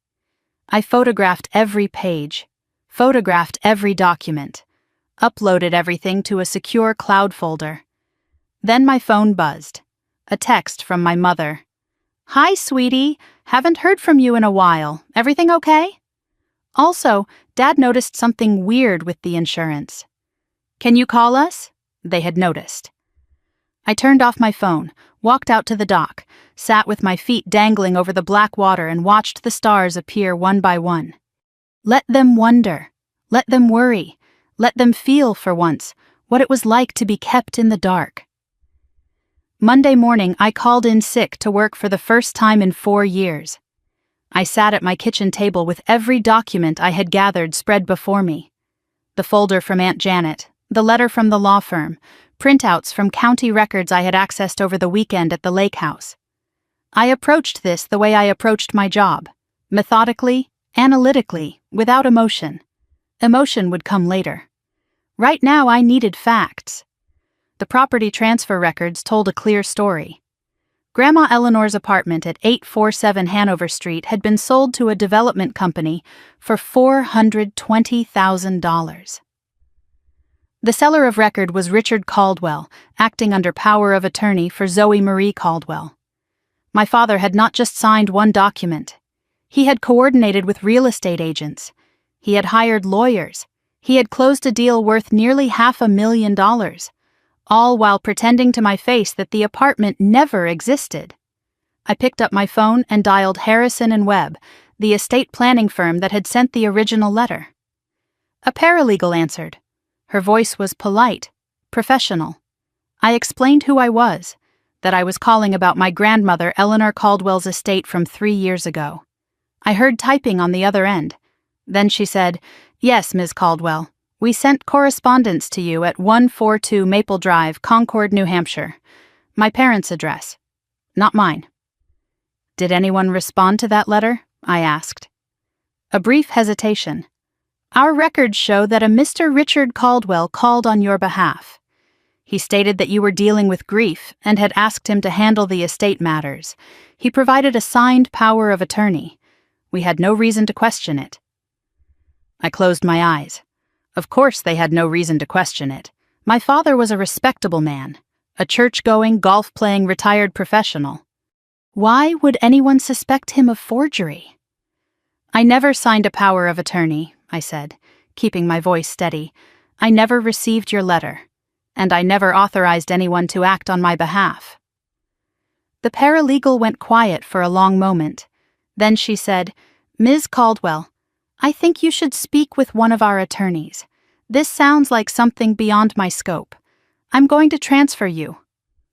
I photographed every page, photographed every document, uploaded everything to a secure cloud folder. Then my phone buzzed. A text from my mother. "Hi, sweetie. Haven't heard from you in a while. Everything okay?" Also, Dad noticed something weird with the insurance. "Can you call us?" They had noticed. I turned off my phone, walked out to the dock, sat with my feet dangling over the black water and watched the stars appear one by one. Let them wonder. Let them worry. Let them feel, for once, what it was like to be kept in the dark. Monday morning, I called in sick to work for the first time in 4 years. I sat at my kitchen table with every document I had gathered spread before me. The folder from Aunt Janet, the letter from the law firm, printouts from county records I had accessed over the weekend at the lake house. I approached this the way I approached my job, methodically, analytically, without emotion. Emotion would come later. Right now, I needed facts. The property transfer records told a clear story. Grandma Eleanor's apartment at 847 Hanover Street had been sold to a development company for $420,000. The seller of record was Richard Caldwell, acting under power of attorney for Zoe Marie Caldwell. My father had not just signed one document. He had coordinated with real estate agents. He had hired lawyers. He had closed a deal worth nearly $500,000, all while pretending to my face that the apartment never existed. I picked up my phone and dialed Harrison & Webb, the estate planning firm that had sent the original letter. A paralegal answered. Her voice was polite, professional. I explained who I was, that I was calling about my grandmother Eleanor Caldwell's estate from 3 years ago. I heard typing on the other end. Then she said, "Yes, Ms. Caldwell. We sent correspondence to you at 142 Maple Drive, Concord, New Hampshire. My parents' address. Not mine." "Did anyone respond to that letter?" I asked. A brief hesitation. "Our records show that a Mr. Richard Caldwell called on your behalf. He stated that you were dealing with grief and had asked him to handle the estate matters. He provided a signed power of attorney. We had no reason to question it." I closed my eyes. Of course they had no reason to question it. My father was a respectable man, a church-going, golf-playing retired professional. Why would anyone suspect him of forgery? "I never signed a power of attorney," I said, keeping my voice steady. "I never received your letter, and I never authorized anyone to act on my behalf." The paralegal went quiet for a long moment. Then she said, "Ms. Caldwell, I think you should speak with one of our attorneys. This sounds like something beyond my scope. I'm going to transfer you."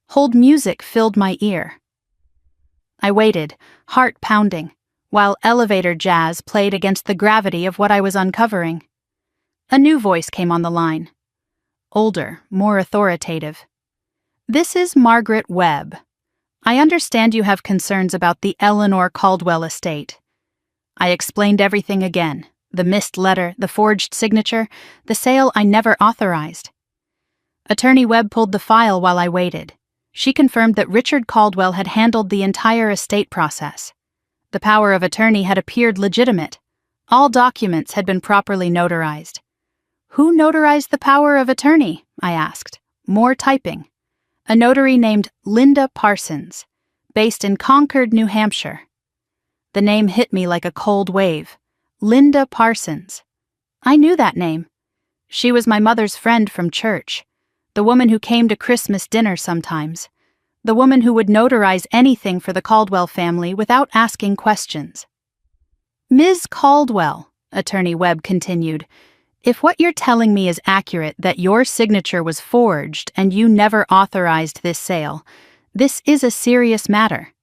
Hold music filled my ear. I waited, heart pounding, while elevator jazz played against the gravity of what I was uncovering. A new voice came on the line. Older, more authoritative. "This is Margaret Webb. I understand you have concerns about the Eleanor Caldwell estate. I explained everything again: the missed letter, the forged signature, the sale I never authorized. Attorney Webb pulled the file while I waited. She confirmed that Richard Caldwell had handled the entire estate process. The power of attorney had appeared legitimate. All documents had been properly notarized. Who notarized the power of attorney? I asked. More typing. A notary named Linda Parsons, based in Concord, New Hampshire. The name hit me like a cold wave. Linda Parsons. I knew that name. She was my mother's friend from church. The woman who came to Christmas dinner sometimes. The woman who would notarize anything for the Caldwell family without asking questions. Ms. Caldwell, Attorney Webb continued, if what you're telling me is accurate, that your signature was forged and you never authorized this sale, this is a serious matter.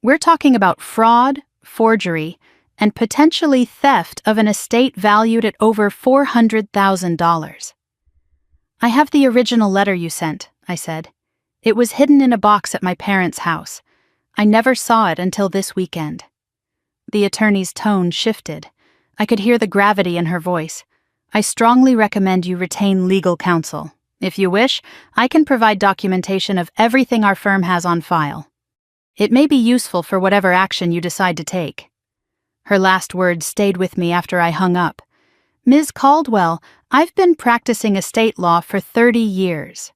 We're talking about fraud, forgery, and potentially theft of an estate valued at over $400,000. I have the original letter you sent, I said. It was hidden in a box at my parents' house. I never saw it until this weekend. The attorney's tone shifted. I could hear the gravity in her voice. I strongly recommend you retain legal counsel. If you wish, I can provide documentation of everything our firm has on file. It may be useful for whatever action you decide to take. Her last words stayed with me after I hung up. Ms. Caldwell, I've been practicing estate law for 30 years.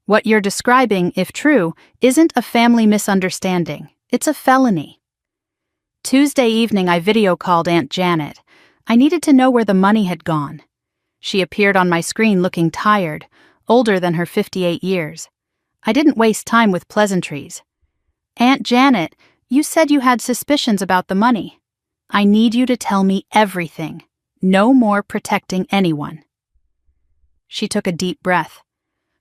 What you're describing, if true, isn't a family misunderstanding. It's a felony. Tuesday evening, I video-called Aunt Janet. I needed to know where the money had gone. She appeared on my screen looking tired, older than her 58 years. I didn't waste time with pleasantries. Aunt Janet, you said you had suspicions about the money. I need you to tell me everything. No more protecting anyone. She took a deep breath.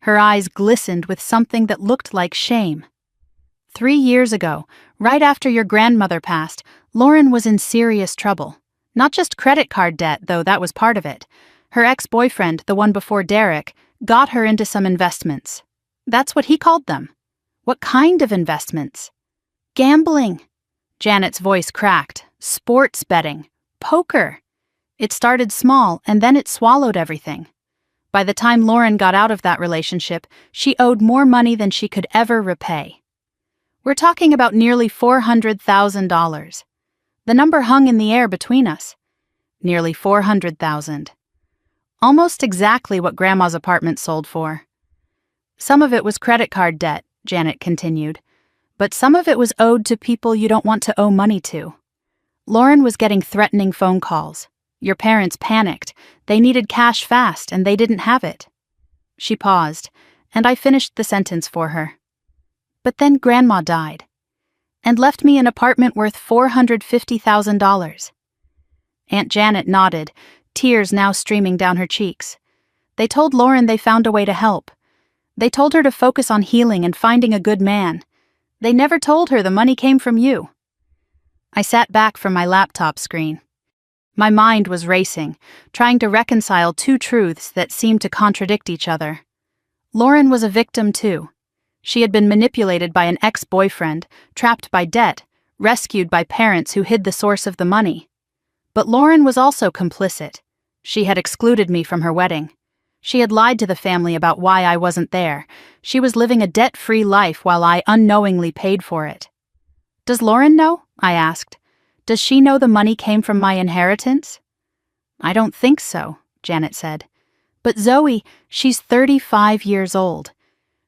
Her eyes glistened with something that looked like shame. 3 years ago, right after your grandmother passed, Lauren was in serious trouble. Not just credit card debt, though that was part of it. Her ex-boyfriend, the one before Derek, got her into some investments. That's what he called them. What kind of investments? Gambling. Janet's voice cracked. Sports betting. Poker. It started small, and then it swallowed everything. By the time Lauren got out of that relationship, she owed more money than she could ever repay. We're talking about nearly $400,000. The number hung in the air between us. Nearly $400,000. Almost exactly what Grandma's apartment sold for. Some of it was credit card debt, Janet continued, but some of it was owed to people you don't want to owe money to. Lauren was getting threatening phone calls. Your parents panicked. They needed cash fast, and they didn't have it. She paused, and I finished the sentence for her. But then Grandma died, and left me an apartment worth $450,000. Aunt Janet nodded, tears now streaming down her cheeks. They told Lauren they found a way to help. They told her to focus on healing and finding a good man. They never told her the money came from you. I sat back from my laptop screen. My mind was racing, trying to reconcile two truths that seemed to contradict each other. Lauren was a victim too. She had been manipulated by an ex-boyfriend, trapped by debt, rescued by parents who hid the source of the money. But Lauren was also complicit. She had excluded me from her wedding. She had lied to the family about why I wasn't there. She was living a debt-free life while I unknowingly paid for it. Does Lauren know? I asked. Does she know the money came from my inheritance? I don't think so, Janet said. But Zoe, she's 35 years old.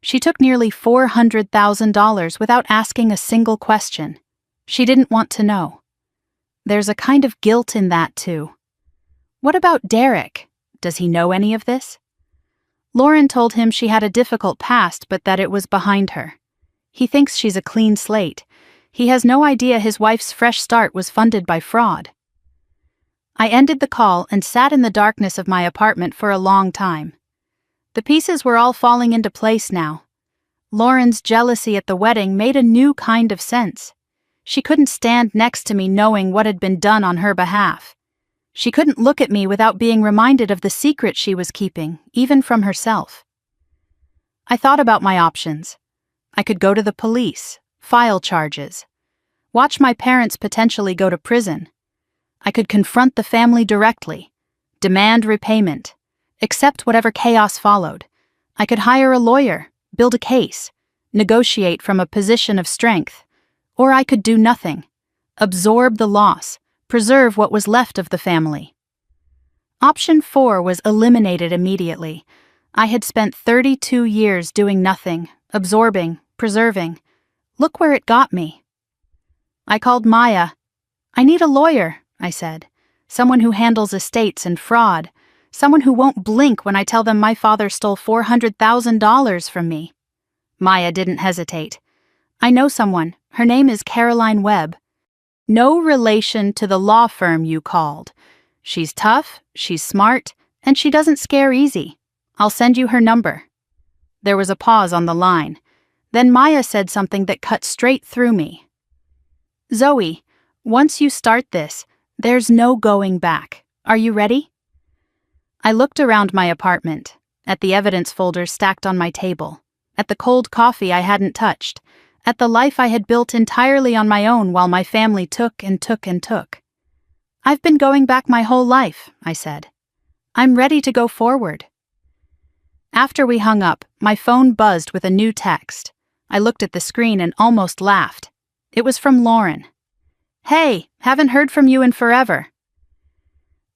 She took nearly $400,000 without asking a single question. She didn't want to know. There's a kind of guilt in that, too. What about Derek? Does he know any of this? Lauren told him she had a difficult past, but that it was behind her. He thinks she's a clean slate. He has no idea his wife's fresh start was funded by fraud. I ended the call and sat in the darkness of my apartment for a long time. The pieces were all falling into place now. Lauren's jealousy at the wedding made a new kind of sense. She couldn't stand next to me knowing what had been done on her behalf. She couldn't look at me without being reminded of the secret she was keeping, even from herself. I thought about my options. I could go to the police, file charges, watch my parents potentially go to prison. I could confront the family directly, demand repayment, accept whatever chaos followed. I could hire a lawyer, build a case, negotiate from a position of strength, or I could do nothing, absorb the loss, preserve what was left of the family. Option 4 was eliminated immediately. I had spent 32 years doing nothing, absorbing, preserving. Look where it got me. I called Maya. "I need a lawyer," I said. "Someone who handles estates and fraud. Someone who won't blink when I tell them my father stole $400,000 from me." Maya didn't hesitate. "I know someone. Her name is Caroline Webb. No relation to the law firm you called. She's tough, she's smart, and she doesn't scare easy. I'll send you her number." There was a pause on the line. Then Maya said something that cut straight through me. "Zoe, once you start this, there's no going back. Are you ready?" I looked around my apartment, at the evidence folders stacked on my table, at the cold coffee I hadn't touched, at the life I had built entirely on my own while my family took and took and took. "I've been going back my whole life," I said. "I'm ready to go forward." After we hung up, my phone buzzed with a new text. I looked at the screen and almost laughed. It was from Lauren. "Hey, haven't heard from you in forever.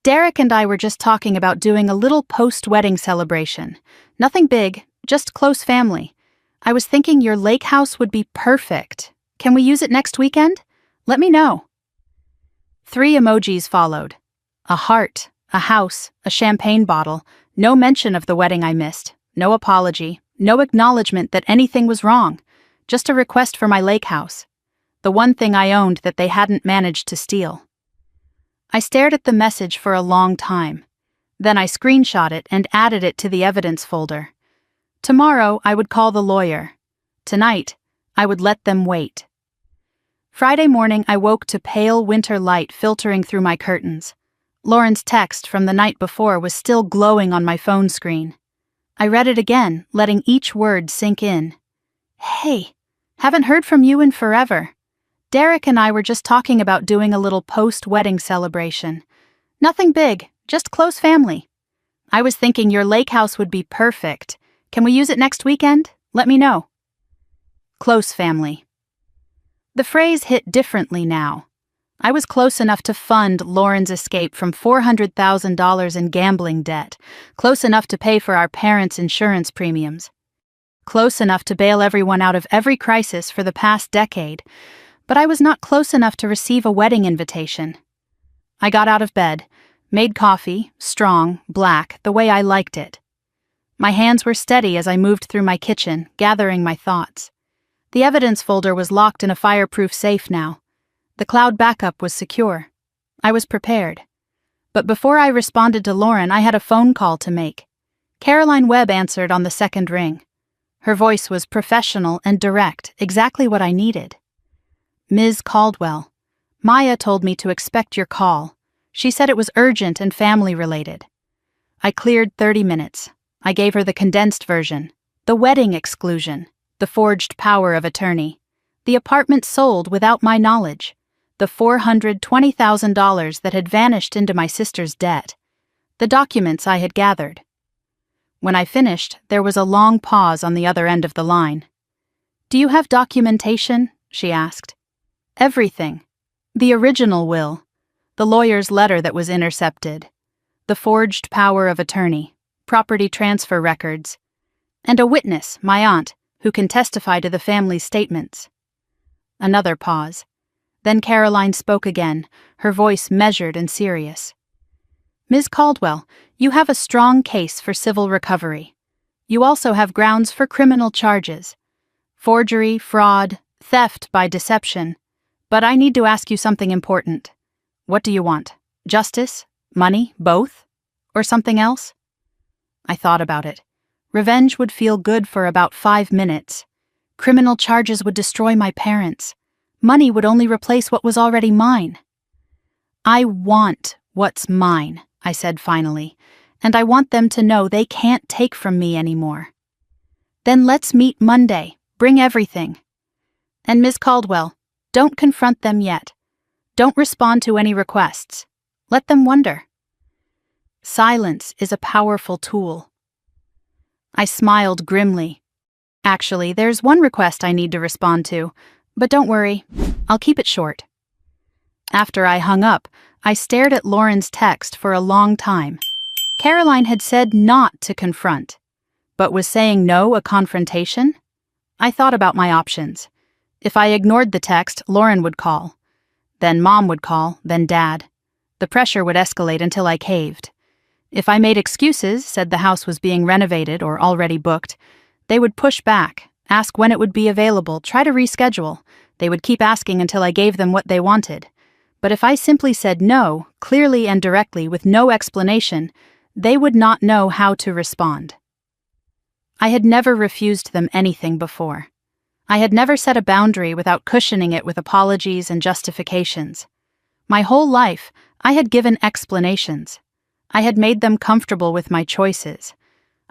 Derek and I were just talking about doing a little post-wedding celebration. Nothing big, just close family. I was thinking your lake house would be perfect. Can we use it next weekend? Let me know." 3 emojis followed. A heart, a house, a champagne bottle, no mention of the wedding I missed, no apology, no acknowledgement that anything was wrong, just a request for my lake house, the one thing I owned that they hadn't managed to steal. I stared at the message for a long time. Then I screenshot it and added it to the evidence folder. Tomorrow, I would call the lawyer. Tonight, I would let them wait. Friday morning, I woke to pale winter light filtering through my curtains. Lauren's text from the night before was still glowing on my phone screen. I read it again, letting each word sink in. "Hey, haven't heard from you in forever. Derek and I were just talking about doing a little post-wedding celebration. Nothing big, just close family. I was thinking your lake house would be perfect. Can we use it next weekend? Let me know." Close family. The phrase hit differently now. I was close enough to fund Lauren's escape from $400,000 in gambling debt, close enough to pay for our parents' insurance premiums, close enough to bail everyone out of every crisis for the past decade, but I was not close enough to receive a wedding invitation. I got out of bed, made coffee, strong, black, the way I liked it. My hands were steady as I moved through my kitchen, gathering my thoughts. The evidence folder was locked in a fireproof safe now. The cloud backup was secure. I was prepared. But before I responded to Lauren, I had a phone call to make. Caroline Webb answered on the second ring. Her voice was professional and direct, exactly what I needed. "Ms. Caldwell, Maya told me to expect your call. She said it was urgent and family-related." I cleared 30 minutes. I gave her the condensed version, the wedding exclusion, the forged power of attorney, the apartment sold without my knowledge, the $420,000 that had vanished into my sister's debt, the documents I had gathered. When I finished, there was a long pause on the other end of the line. "Do you have documentation?" she asked. "Everything. The original will, the lawyer's letter that was intercepted, the forged power of attorney, property transfer records, and a witness, my aunt, who can testify to the family's statements." Another pause. Then Caroline spoke again, her voice measured and serious. "Ms. Caldwell, you have a strong case for civil recovery. You also have grounds for criminal charges. Forgery, fraud, theft by deception. But I need to ask you something important. What do you want? Justice? Money? Both? Or something else?" I thought about it. Revenge would feel good for about 5 minutes. Criminal charges would destroy my parents. Money would only replace what was already mine. "I want what's mine," I said finally, "and I want them to know they can't take from me anymore." "Then let's meet Monday. Bring everything. And Ms. Caldwell, don't confront them yet. Don't respond to any requests. Let them wonder. Silence is a powerful tool. I smiled grimly. Actually, there's one request I need to respond to, but don't worry, I'll keep it short. After I hung up, I stared at Lauren's text for a long time. Caroline had said not to confront, but was saying no a confrontation? I thought about my options. If I ignored the text, Lauren would call. Then Mom would call, then Dad. The pressure would escalate until I caved. If I made excuses, said the house was being renovated or already booked, they would push back, ask when it would be available, try to reschedule. They would keep asking until I gave them what they wanted. But if I simply said no, clearly and directly with no explanation, they would not know how to respond. I had never refused them anything before. I had never set a boundary without cushioning it with apologies and justifications. My whole life, I had given explanations. I had made them comfortable with my choices.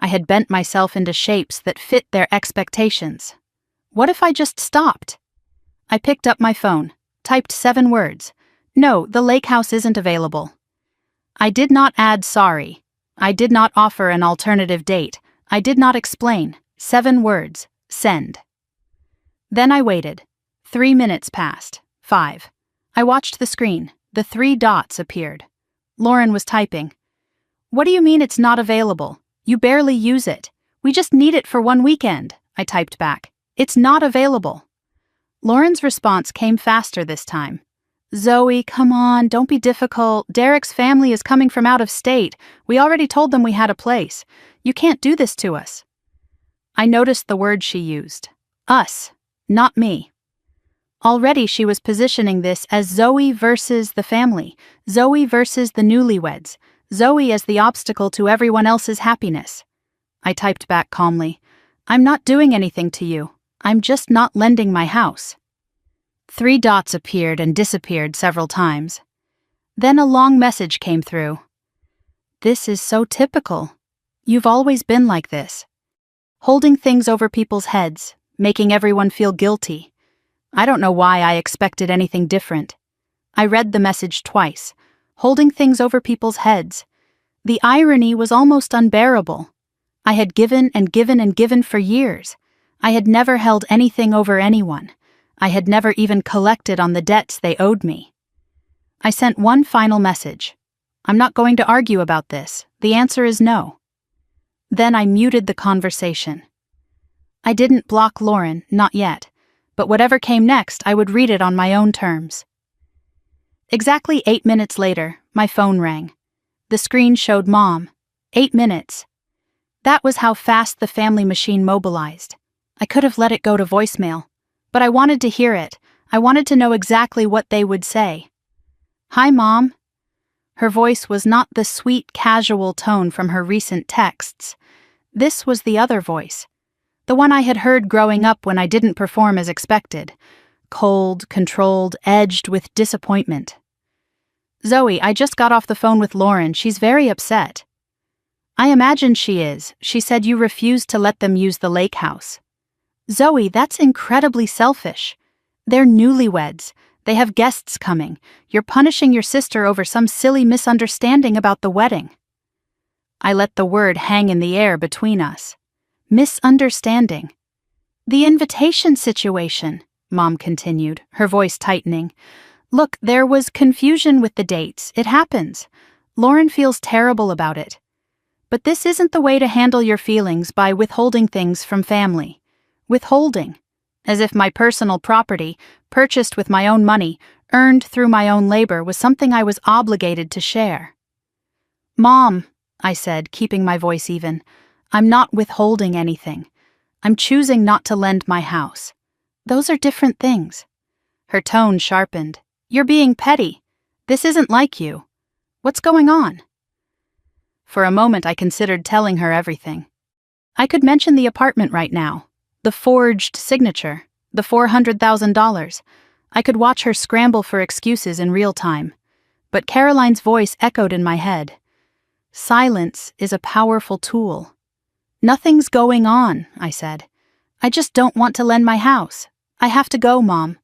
I had bent myself into shapes that fit their expectations. What if I just stopped? I picked up my phone, typed 7 words. No, the lake house isn't available. I did not add sorry. I did not offer an alternative date. I did not explain. 7 words. Send. Then I waited. 3 minutes passed. 5. I watched the screen. The 3 dots appeared. Lauren was typing. What do you mean it's not available? You barely use it. We just need it for 1 weekend, I typed back. It's not available. Lauren's response came faster this time. Zoe, come on, don't be difficult. Derek's family is coming from out of state. We already told them we had a place. You can't do this to us. I noticed the word she used. Us, not me. Already she was positioning this as Zoe versus the family, Zoe versus the newlyweds, Zoe as the obstacle to everyone else's happiness. I typed back calmly, I'm not doing anything to you. I'm just not lending my house. 3 dots appeared and disappeared several times. Then a long message came through. This is so typical. You've always been like this. Holding things over people's heads, making everyone feel guilty. I don't know why I expected anything different. I read the message twice. Holding things over people's heads. The irony was almost unbearable. I had given and given and given for years. I had never held anything over anyone. I had never even collected on the debts they owed me. I sent one final message. I'm not going to argue about this. The answer is no. Then I muted the conversation. I didn't block Lauren, not yet, but whatever came next, I would read it on my own terms. Exactly 8 minutes later, my phone rang. The screen showed Mom. 8 minutes. That was how fast the family machine mobilized. I could have let it go to voicemail, but I wanted to hear it. I wanted to know exactly what they would say. Hi, Mom. Her voice was not the sweet, casual tone from her recent texts. This was the other voice, the one I had heard growing up when I didn't perform as expected. Cold, controlled, edged with disappointment. Zoe, I just got off the phone with Lauren. She's very upset. I imagine she is. She said you refused to let them use the lake house. Zoe, that's incredibly selfish. They're newlyweds. They have guests coming. You're punishing your sister over some silly misunderstanding about the wedding. I let the word hang in the air between us. Misunderstanding. The invitation situation, Mom continued, her voice tightening. Look, there was confusion with the dates. It happens. Lauren feels terrible about it. But this isn't the way to handle your feelings by withholding things from family. Withholding. As if my personal property, purchased with my own money, earned through my own labor, was something I was obligated to share. Mom, I said, keeping my voice even, I'm not withholding anything. I'm choosing not to lend my house. Those are different things. Her tone sharpened. You're being petty. This isn't like you. What's going on? For a moment I considered telling her everything. I could mention the apartment right now, the forged signature, the $400,000. I could watch her scramble for excuses in real time. But Caroline's voice echoed in my head. Silence is a powerful tool. Nothing's going on, I said. I just don't want to lend my house. I have to go, Mom.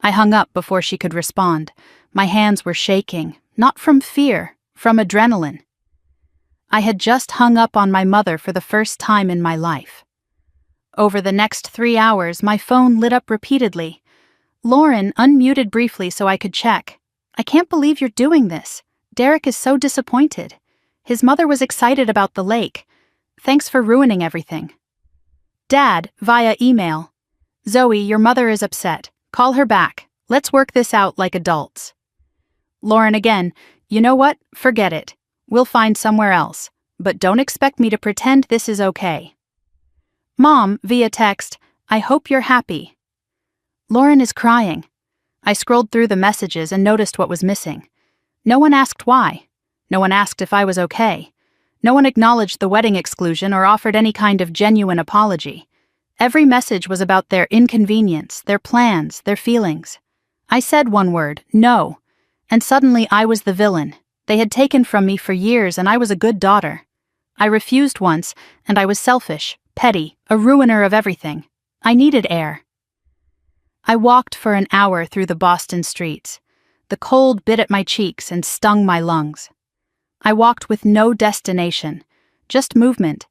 I hung up before she could respond. My hands were shaking, Not from fear, from adrenaline. I had just hung up on my mother for the first time in my life. Over the next 3 hours, my phone lit up repeatedly. Lauren unmuted briefly so I could check. "I can't believe you're doing this. Derek is so disappointed. His mother was excited about the lake. Thanks for ruining everything." Dad, via email. "Zoe, your mother is upset. Call her back. Let's work this out like adults." Lauren again, "You know what? Forget it. We'll find somewhere else. But don't expect me to pretend this is okay." Mom, via text, "I hope you're happy." Lauren is crying. I scrolled through the messages and noticed what was missing. No one asked why. No one asked if I was okay. No one acknowledged the wedding exclusion or offered any kind of genuine apology. Every message was about their inconvenience, their plans, their feelings. I said one word, no, and suddenly I was the villain. They had taken from me for years and I was a good daughter. I refused once, and I was selfish, petty, a ruiner of everything. I needed air. I walked for an hour through the Boston streets. The cold bit at my cheeks and stung my lungs. I walked with no destination, just movement,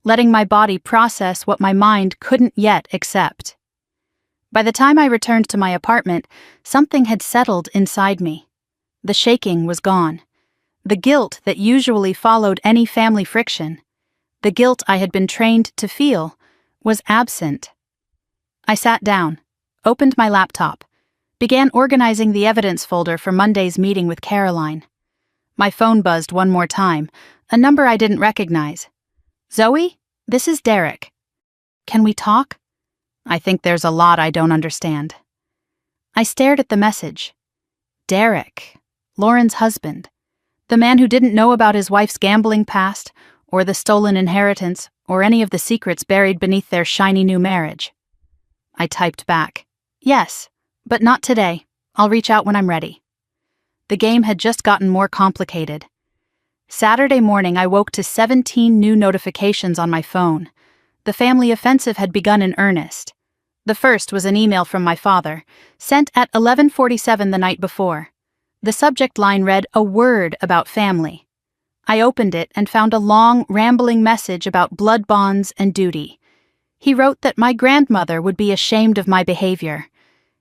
letting my body process what my mind couldn't yet accept. By the time I returned to my apartment, something had settled inside me. The shaking was gone. The guilt that usually followed any family friction, the guilt I had been trained to feel, was absent. I sat down, opened my laptop, began organizing the evidence folder for Monday's meeting with Caroline. My phone buzzed one more time, a number I didn't recognize. "Zoe, this is Derek. Can we talk? I think there's a lot I don't understand." I stared at the message. Derek, Lauren's husband, the man who didn't know about his wife's gambling past, or the stolen inheritance, or any of the secrets buried beneath their shiny new marriage. I typed back, "Yes, but not today. I'll reach out when I'm ready." The game had just gotten more complicated. Saturday morning, I woke to 17 new notifications on my phone. The family offensive had begun in earnest. The first was an email from my father, sent at 11:47 the night before. The subject line read, "A word about family." I opened it and found a long, rambling message about blood bonds and duty. He wrote that my grandmother would be ashamed of my behavior.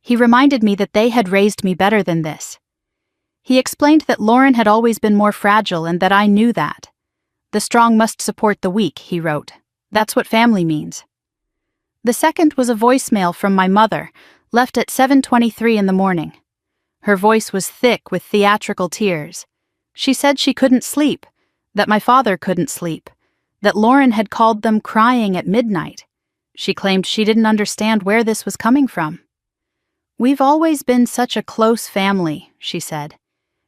He reminded me that they had raised me better than this. He explained that Lauren had always been more fragile and that I knew that. "The strong must support the weak," he wrote. "That's what family means." The second was a voicemail from my mother, left at 7:23 in the morning. Her voice was thick with theatrical tears. She said she couldn't sleep, that my father couldn't sleep, that Lauren had called them crying at midnight. She claimed she didn't understand where this was coming from. "We've always been such a close family," she said.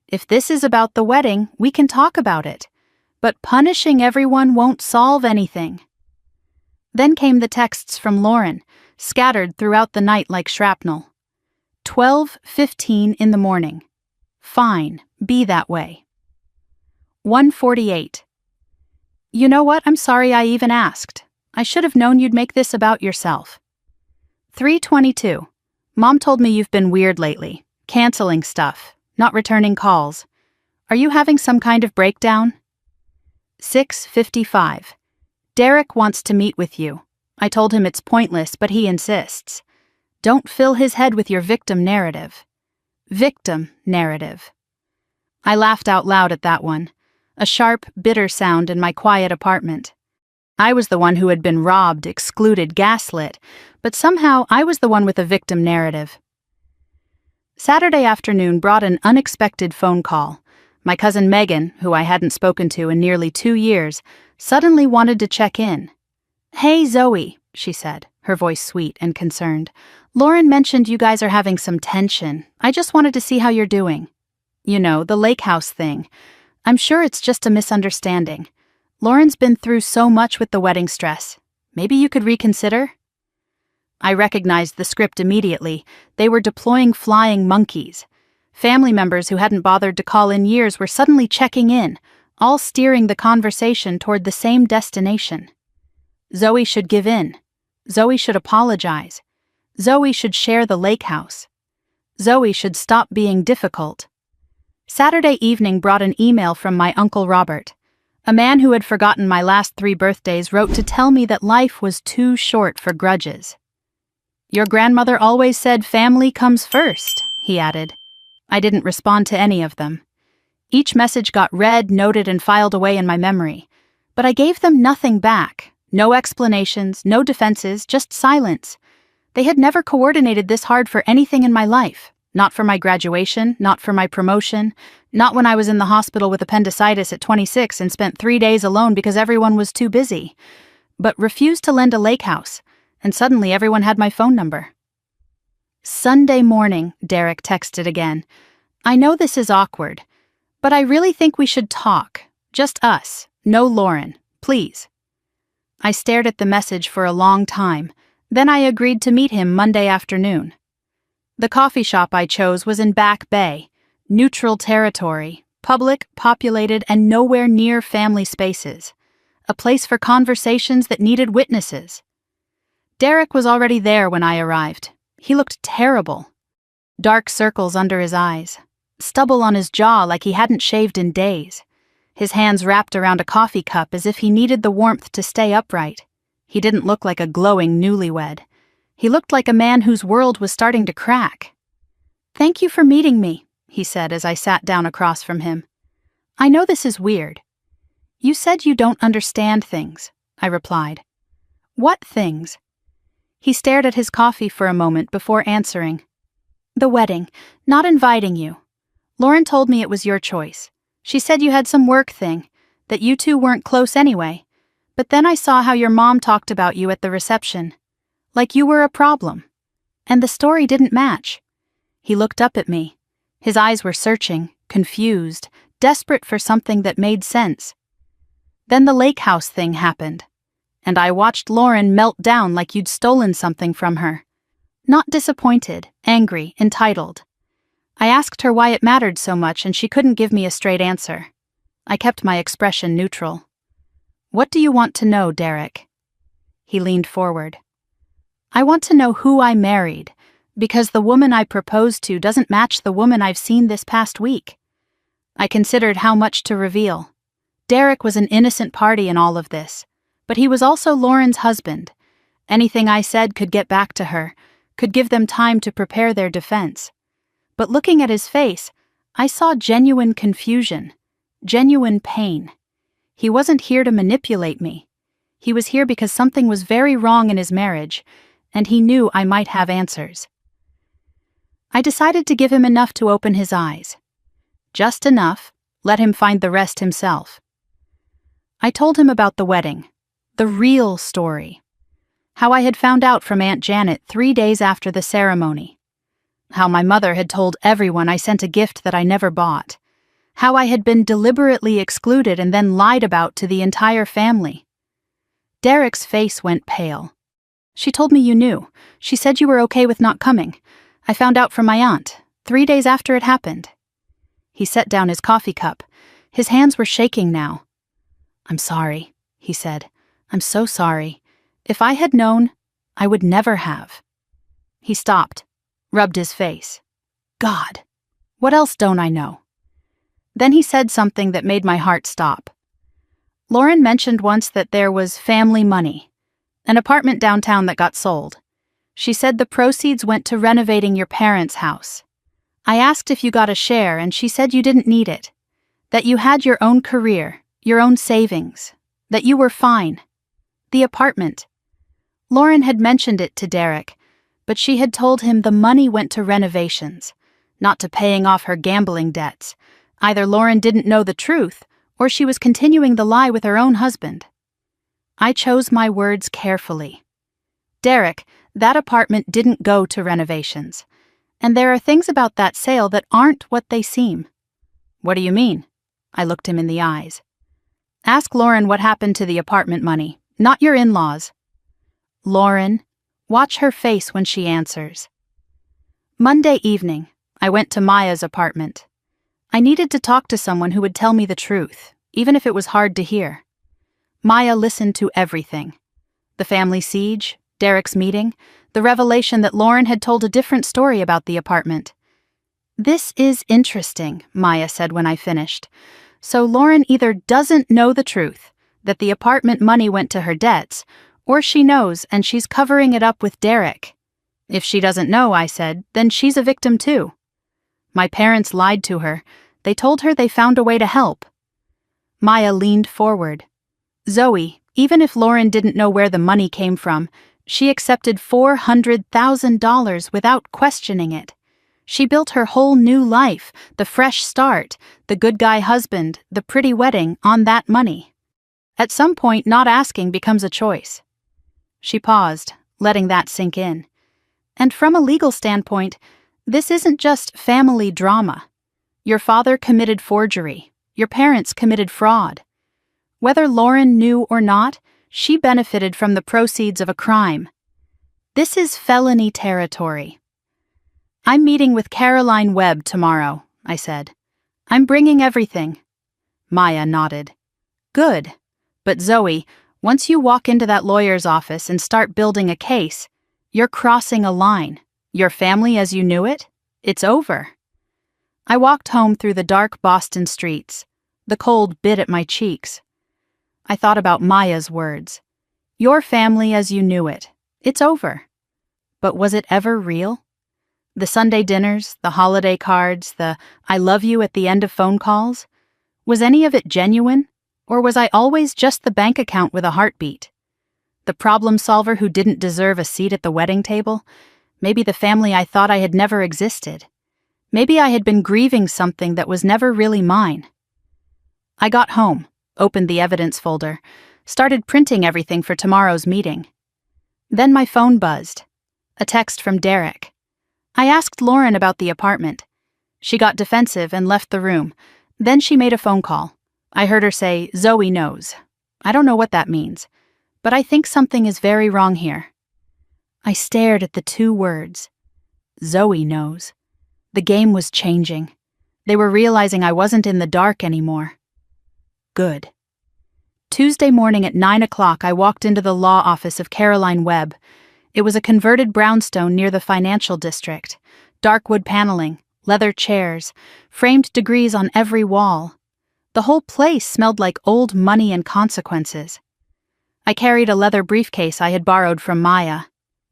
"If this is about the wedding, we can talk about it. But punishing everyone won't solve anything." Then came the texts from Lauren, scattered throughout the night like shrapnel. 12:15 in the morning. "Fine, be that way." 1:48. "You know what? I'm sorry I even asked. I should have known you'd make this about yourself." 3:22. "Mom told me you've been weird lately, canceling stuff, not returning calls. Are you having some kind of breakdown?" 6:55. "Derek wants to meet with you. I told him it's pointless, but he insists. Don't fill his head with your victim narrative." Victim narrative. I laughed out loud at that one, a sharp, bitter sound in my quiet apartment. I was the one who had been robbed, excluded, gaslit, but somehow I was the one with a victim narrative. Saturday afternoon brought an unexpected phone call. My cousin Megan, who I hadn't spoken to in nearly 2 years, suddenly wanted to check in. "Hey, Zoe," she said, her voice sweet and concerned. "Lauren mentioned you guys are having some tension. I just wanted to see how you're doing. You know, the lake house thing. I'm sure it's just a misunderstanding. Lauren's been through so much with the wedding stress. Maybe you could reconsider?" I recognized the script immediately. They were deploying flying monkeys. Family members who hadn't bothered to call in years were suddenly checking in, all steering the conversation toward the same destination. Zoe should give in. Zoe should apologize. Zoe should share the lake house. Zoe should stop being difficult. Saturday evening brought an email from my Uncle Robert. A man who had forgotten my last 3 birthdays wrote to tell me that life was too short for grudges. "Your grandmother always said family comes first," he added. I didn't respond to any of them. Each message got read, noted, and filed away in my memory. But I gave them nothing back. No explanations, no defenses, just silence. They had never coordinated this hard for anything in my life. Not for my graduation, not for my promotion, not when I was in the hospital with appendicitis at 26 and spent 3 days alone because everyone was too busy. But refused to lend a lake house, and suddenly everyone had my phone number. "Sunday morning," Derek texted again. "I know this is awkward, but I really think we should talk. Just us, no Lauren, please." I stared at the message for a long time, then I agreed to meet him Monday afternoon. The coffee shop I chose was in Back Bay, neutral territory, public, populated, and nowhere near family spaces. A place for conversations that needed witnesses. Derek was already there when I arrived. He looked terrible. Dark circles under his eyes, stubble on his jaw like he hadn't shaved in days. His hands wrapped around a coffee cup as if he needed the warmth to stay upright. He didn't look like a glowing newlywed. He looked like a man whose world was starting to crack. "Thank you for meeting me," he said as I sat down across from him. "I know this is weird." "You said you don't understand things," I replied. "What things?" He stared at his coffee for a moment before answering. "The wedding, not inviting you. Lauren told me it was your choice. She said you had some work thing, that you two weren't close anyway. But then I saw how your mom talked about you at the reception. Like you were a problem. And the story didn't match." He looked up at me. His eyes were searching, confused, desperate for something that made sense. Then the lake house thing happened. And I watched Lauren melt down like you'd stolen something from her. Not disappointed, angry, entitled. I asked her why it mattered so much and she couldn't give me a straight answer. I kept my expression neutral. "What do you want to know, Derek?" He leaned forward. "I want to know who I married, because the woman I proposed to doesn't match the woman I've seen this past week." I considered how much to reveal. Derek was an innocent party in all of this, but he was also Lauren's husband. Anything I said could get back to her, could give them time to prepare their defense. But looking at his face, I saw genuine confusion, genuine pain. He wasn't here to manipulate me. He was here because something was very wrong in his marriage, and he knew I might have answers. I decided to give him enough to open his eyes. Just enough, let him find the rest himself. I told him about the wedding, the real story. How I had found out from Aunt Janet 3 days after the ceremony. How my mother had told everyone I sent a gift that I never bought. How I had been deliberately excluded and then lied about to the entire family. Derek's face went pale. "She told me you knew. She said you were okay with not coming. I found out from my aunt, 3 days after it happened." He set down his coffee cup. His hands were shaking now. "I'm sorry," he said. "I'm so sorry. If I had known, I would never have." He stopped, rubbed his face. God, what else don't I know? Then he said something that made my heart stop. Lauren mentioned once that there was family money, an apartment downtown that got sold. She said the proceeds went to renovating your parents' house. I asked if you got a share and she said you didn't need it, that you had your own career, your own savings, that you were fine. The apartment. Lauren had mentioned it to Derek, but she had told him the money went to renovations, not to paying off her gambling debts. Either Lauren didn't know the truth, or she was continuing the lie with her own husband. I chose my words carefully. Derek, that apartment didn't go to renovations, and there are things about that sale that aren't what they seem. What do you mean? I looked him in the eyes. Ask Lauren what happened to the apartment money, not your in-laws. Lauren, watch her face when she answers. Monday evening, I went to Maya's apartment. I needed to talk to someone who would tell me the truth, even if it was hard to hear. Maya listened to everything. The family siege, Derek's meeting, the revelation that Lauren had told a different story about the apartment. "This is interesting," Maya said when I finished. "So Lauren either doesn't know the truth, that the apartment money went to her debts, or she knows and she's covering it up with Derek. If she doesn't know," I said, "then she's a victim too. My parents lied to her. They told her they found a way to help." Maya leaned forward. "Zoe, even if Lauren didn't know where the money came from, she accepted $400,000 without questioning it. She built her whole new life, the fresh start, the good guy husband, the pretty wedding, on that money. At some point, not asking becomes a choice." She paused, letting that sink in. "And from a legal standpoint, this isn't just family drama. Your father committed forgery. Your parents committed fraud. Whether Lauren knew or not, she benefited from the proceeds of a crime. This is felony territory." "I'm meeting with Caroline Webb tomorrow," I said. "I'm bringing everything." Maya nodded. "Good. But Zoe, once you walk into that lawyer's office and start building a case, you're crossing a line. Your family as you knew it? It's over." I walked home through the dark Boston streets. The cold bit at my cheeks. I thought about Maya's words. Your family as you knew it. It's over. But was it ever real? The Sunday dinners, the holiday cards, the "I love you" at the end of phone calls? Was any of it genuine? Or was I always just the bank account with a heartbeat? The problem solver who didn't deserve a seat at the wedding table? Maybe the family I thought I had never existed. Maybe I had been grieving something that was never really mine. I got home, opened the evidence folder, started printing everything for tomorrow's meeting. Then my phone buzzed. A text from Derek. I asked Lauren about the apartment. She got defensive and left the room. Then she made a phone call. I heard her say, "Zoe knows." I don't know what that means, but I think something is very wrong here. I stared at the two words. Zoe knows. The game was changing. They were realizing I wasn't in the dark anymore. Good. Tuesday morning at 9 o'clock, I walked into the law office of Caroline Webb. It was a converted brownstone near the financial district. Dark wood paneling, leather chairs, framed degrees on every wall. The whole place smelled like old money and consequences. I carried a leather briefcase I had borrowed from Maya.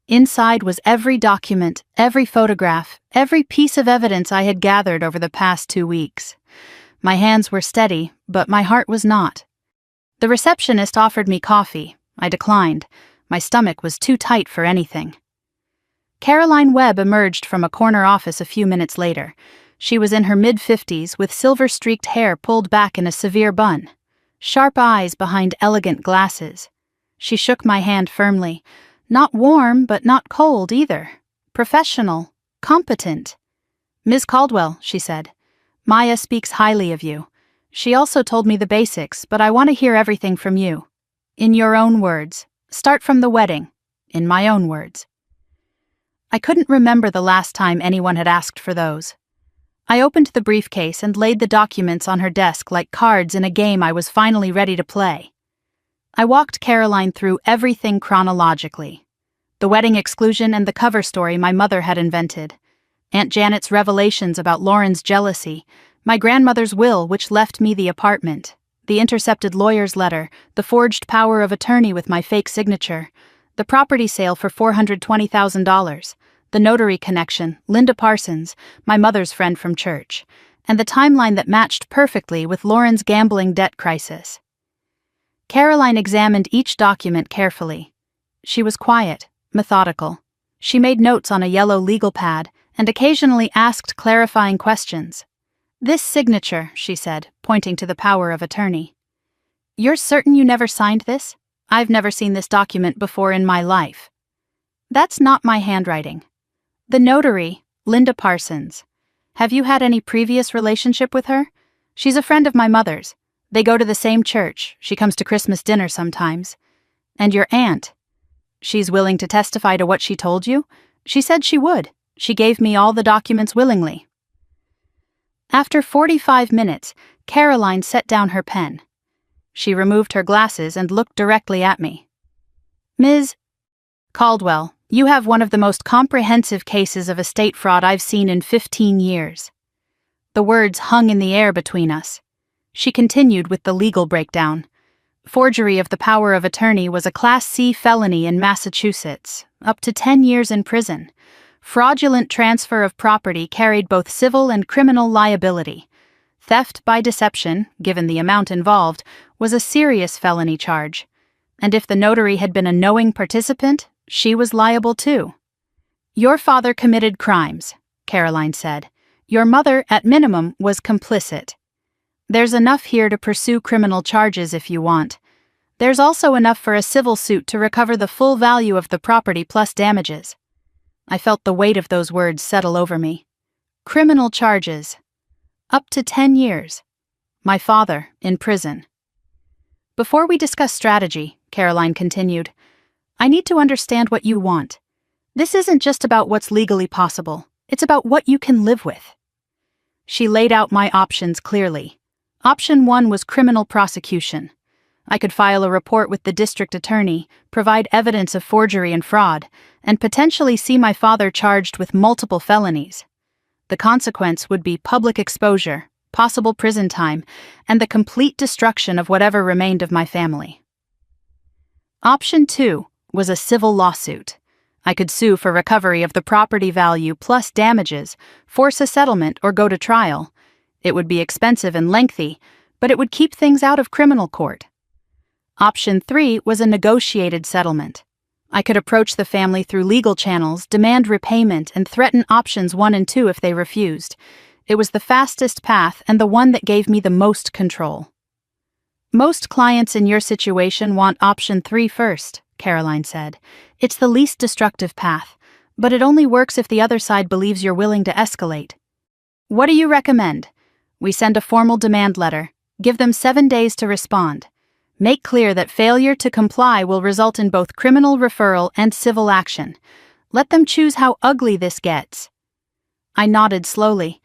Inside was every document, every photograph, every piece of evidence I had gathered over the past 2 weeks. My hands were steady, but my heart was not. The receptionist offered me coffee. I declined. My stomach was too tight for anything. Caroline Webb emerged from a corner office a few minutes later. She was in her mid-50s with silver-streaked hair pulled back in a severe bun, sharp eyes behind elegant glasses. She shook my hand firmly. Not warm, but not cold either. Professional, competent. "Ms. Caldwell," she said, "Maya speaks highly of you. She also told me the basics, but I want to hear everything from you. In your own words. Start from the wedding. In my own words." I couldn't remember the last time anyone had asked for those. I opened the briefcase and laid the documents on her desk like cards in a game I was finally ready to play. I walked Caroline through everything chronologically. The wedding exclusion and the cover story my mother had invented. Aunt Janet's revelations about Lauren's jealousy. My grandmother's will which left me the apartment. The intercepted lawyer's letter. The forged power of attorney with my fake signature. The property sale for $420,000. The notary connection, Linda Parsons, my mother's friend from church. And the timeline that matched perfectly with Lauren's gambling debt crisis. Caroline examined each document carefully. She was quiet, methodical. She made notes on a yellow legal pad and occasionally asked clarifying questions. "This signature," she said, pointing to the power of attorney. "You're certain you never signed this? I've never seen this document before in my life." "That's not my handwriting." "The notary, Linda Parsons. Have you had any previous relationship with her? She's a friend of my mother's. They go to the same church. She comes to Christmas dinner sometimes. And your aunt. She's willing to testify to what she told you? She said she would. She gave me all the documents willingly." After 45 minutes, Caroline set down her pen. She removed her glasses and looked directly at me. "Ms. Caldwell," You have one of the most comprehensive cases of estate fraud I've seen in 15 years. The words hung in the air between us. She continued with the legal breakdown. Forgery of the power of attorney was a Class C felony in Massachusetts, up to 10 years in prison. Fraudulent transfer of property carried both civil and criminal liability. Theft by deception, given the amount involved, was a serious felony charge. And if the notary had been a knowing participant, she was liable too. Your father committed crimes, Caroline said. Your mother, at minimum, was complicit. There's enough here to pursue criminal charges if you want. There's also enough for a civil suit to recover the full value of the property plus damages. I felt the weight of those words settle over me. Criminal charges. Up to 10 years. My father, in prison. Before we discuss strategy, Caroline continued, I need to understand what you want. This isn't just about what's legally possible. It's about what you can live with. She laid out my options clearly. Option 1 was criminal prosecution. I could file a report with the district attorney, provide evidence of forgery and fraud, and potentially see my father charged with multiple felonies. The consequence would be public exposure, possible prison time, and the complete destruction of whatever remained of my family. Option 2 was a civil lawsuit. I could sue for recovery of the property value plus damages, force a settlement, or go to trial. It would be expensive and lengthy, but it would keep things out of criminal court. Option 3 was a negotiated settlement. I could approach the family through legal channels, demand repayment, and threaten options 1 and 2 if they refused. It was the fastest path and the one that gave me the most control. Most clients in your situation want option 3 first, Caroline said. It's the least destructive path, but it only works if the other side believes you're willing to escalate. What do you recommend? We send a formal demand letter. Give them 7 days to respond. Make clear that failure to comply will result in both criminal referral and civil action. Let them choose how ugly this gets. I nodded slowly.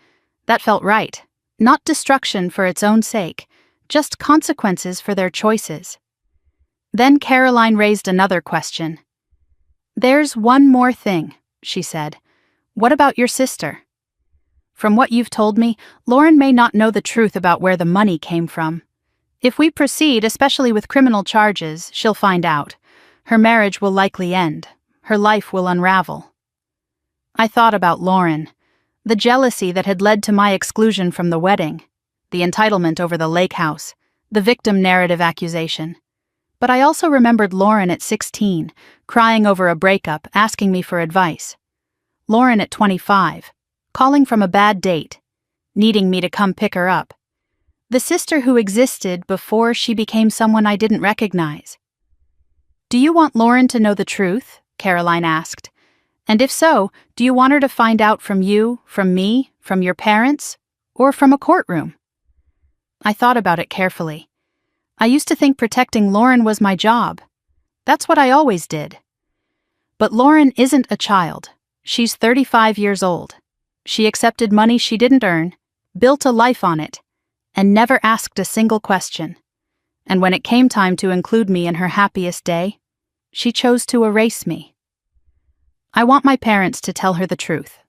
That felt right. Not destruction for its own sake, just consequences for their choices. Then Caroline raised another question. There's one more thing, she said. What about your sister? From what you've told me, Lauren may not know the truth about where the money came from. If we proceed, especially with criminal charges, she'll find out. Her marriage will likely end. Her life will unravel. I thought about Lauren, the jealousy that had led to my exclusion from the wedding, the entitlement over the lake house, the victim narrative accusation. But I also remembered Lauren at 16, crying over a breakup, asking me for advice. Lauren at 25, calling from a bad date, needing me to come pick her up. The sister who existed before she became someone I didn't recognize. Do you want Lauren to know the truth? Caroline asked. And if so, do you want her to find out from you, from me, from your parents, or from a courtroom? I thought about it carefully. I used to think protecting Lauren was my job. That's what I always did. But Lauren isn't a child. She's 35 years old. She accepted money she didn't earn, built a life on it, and never asked a single question. And when it came time to include me in her happiest day, she chose to erase me. I want my parents to tell her the truth.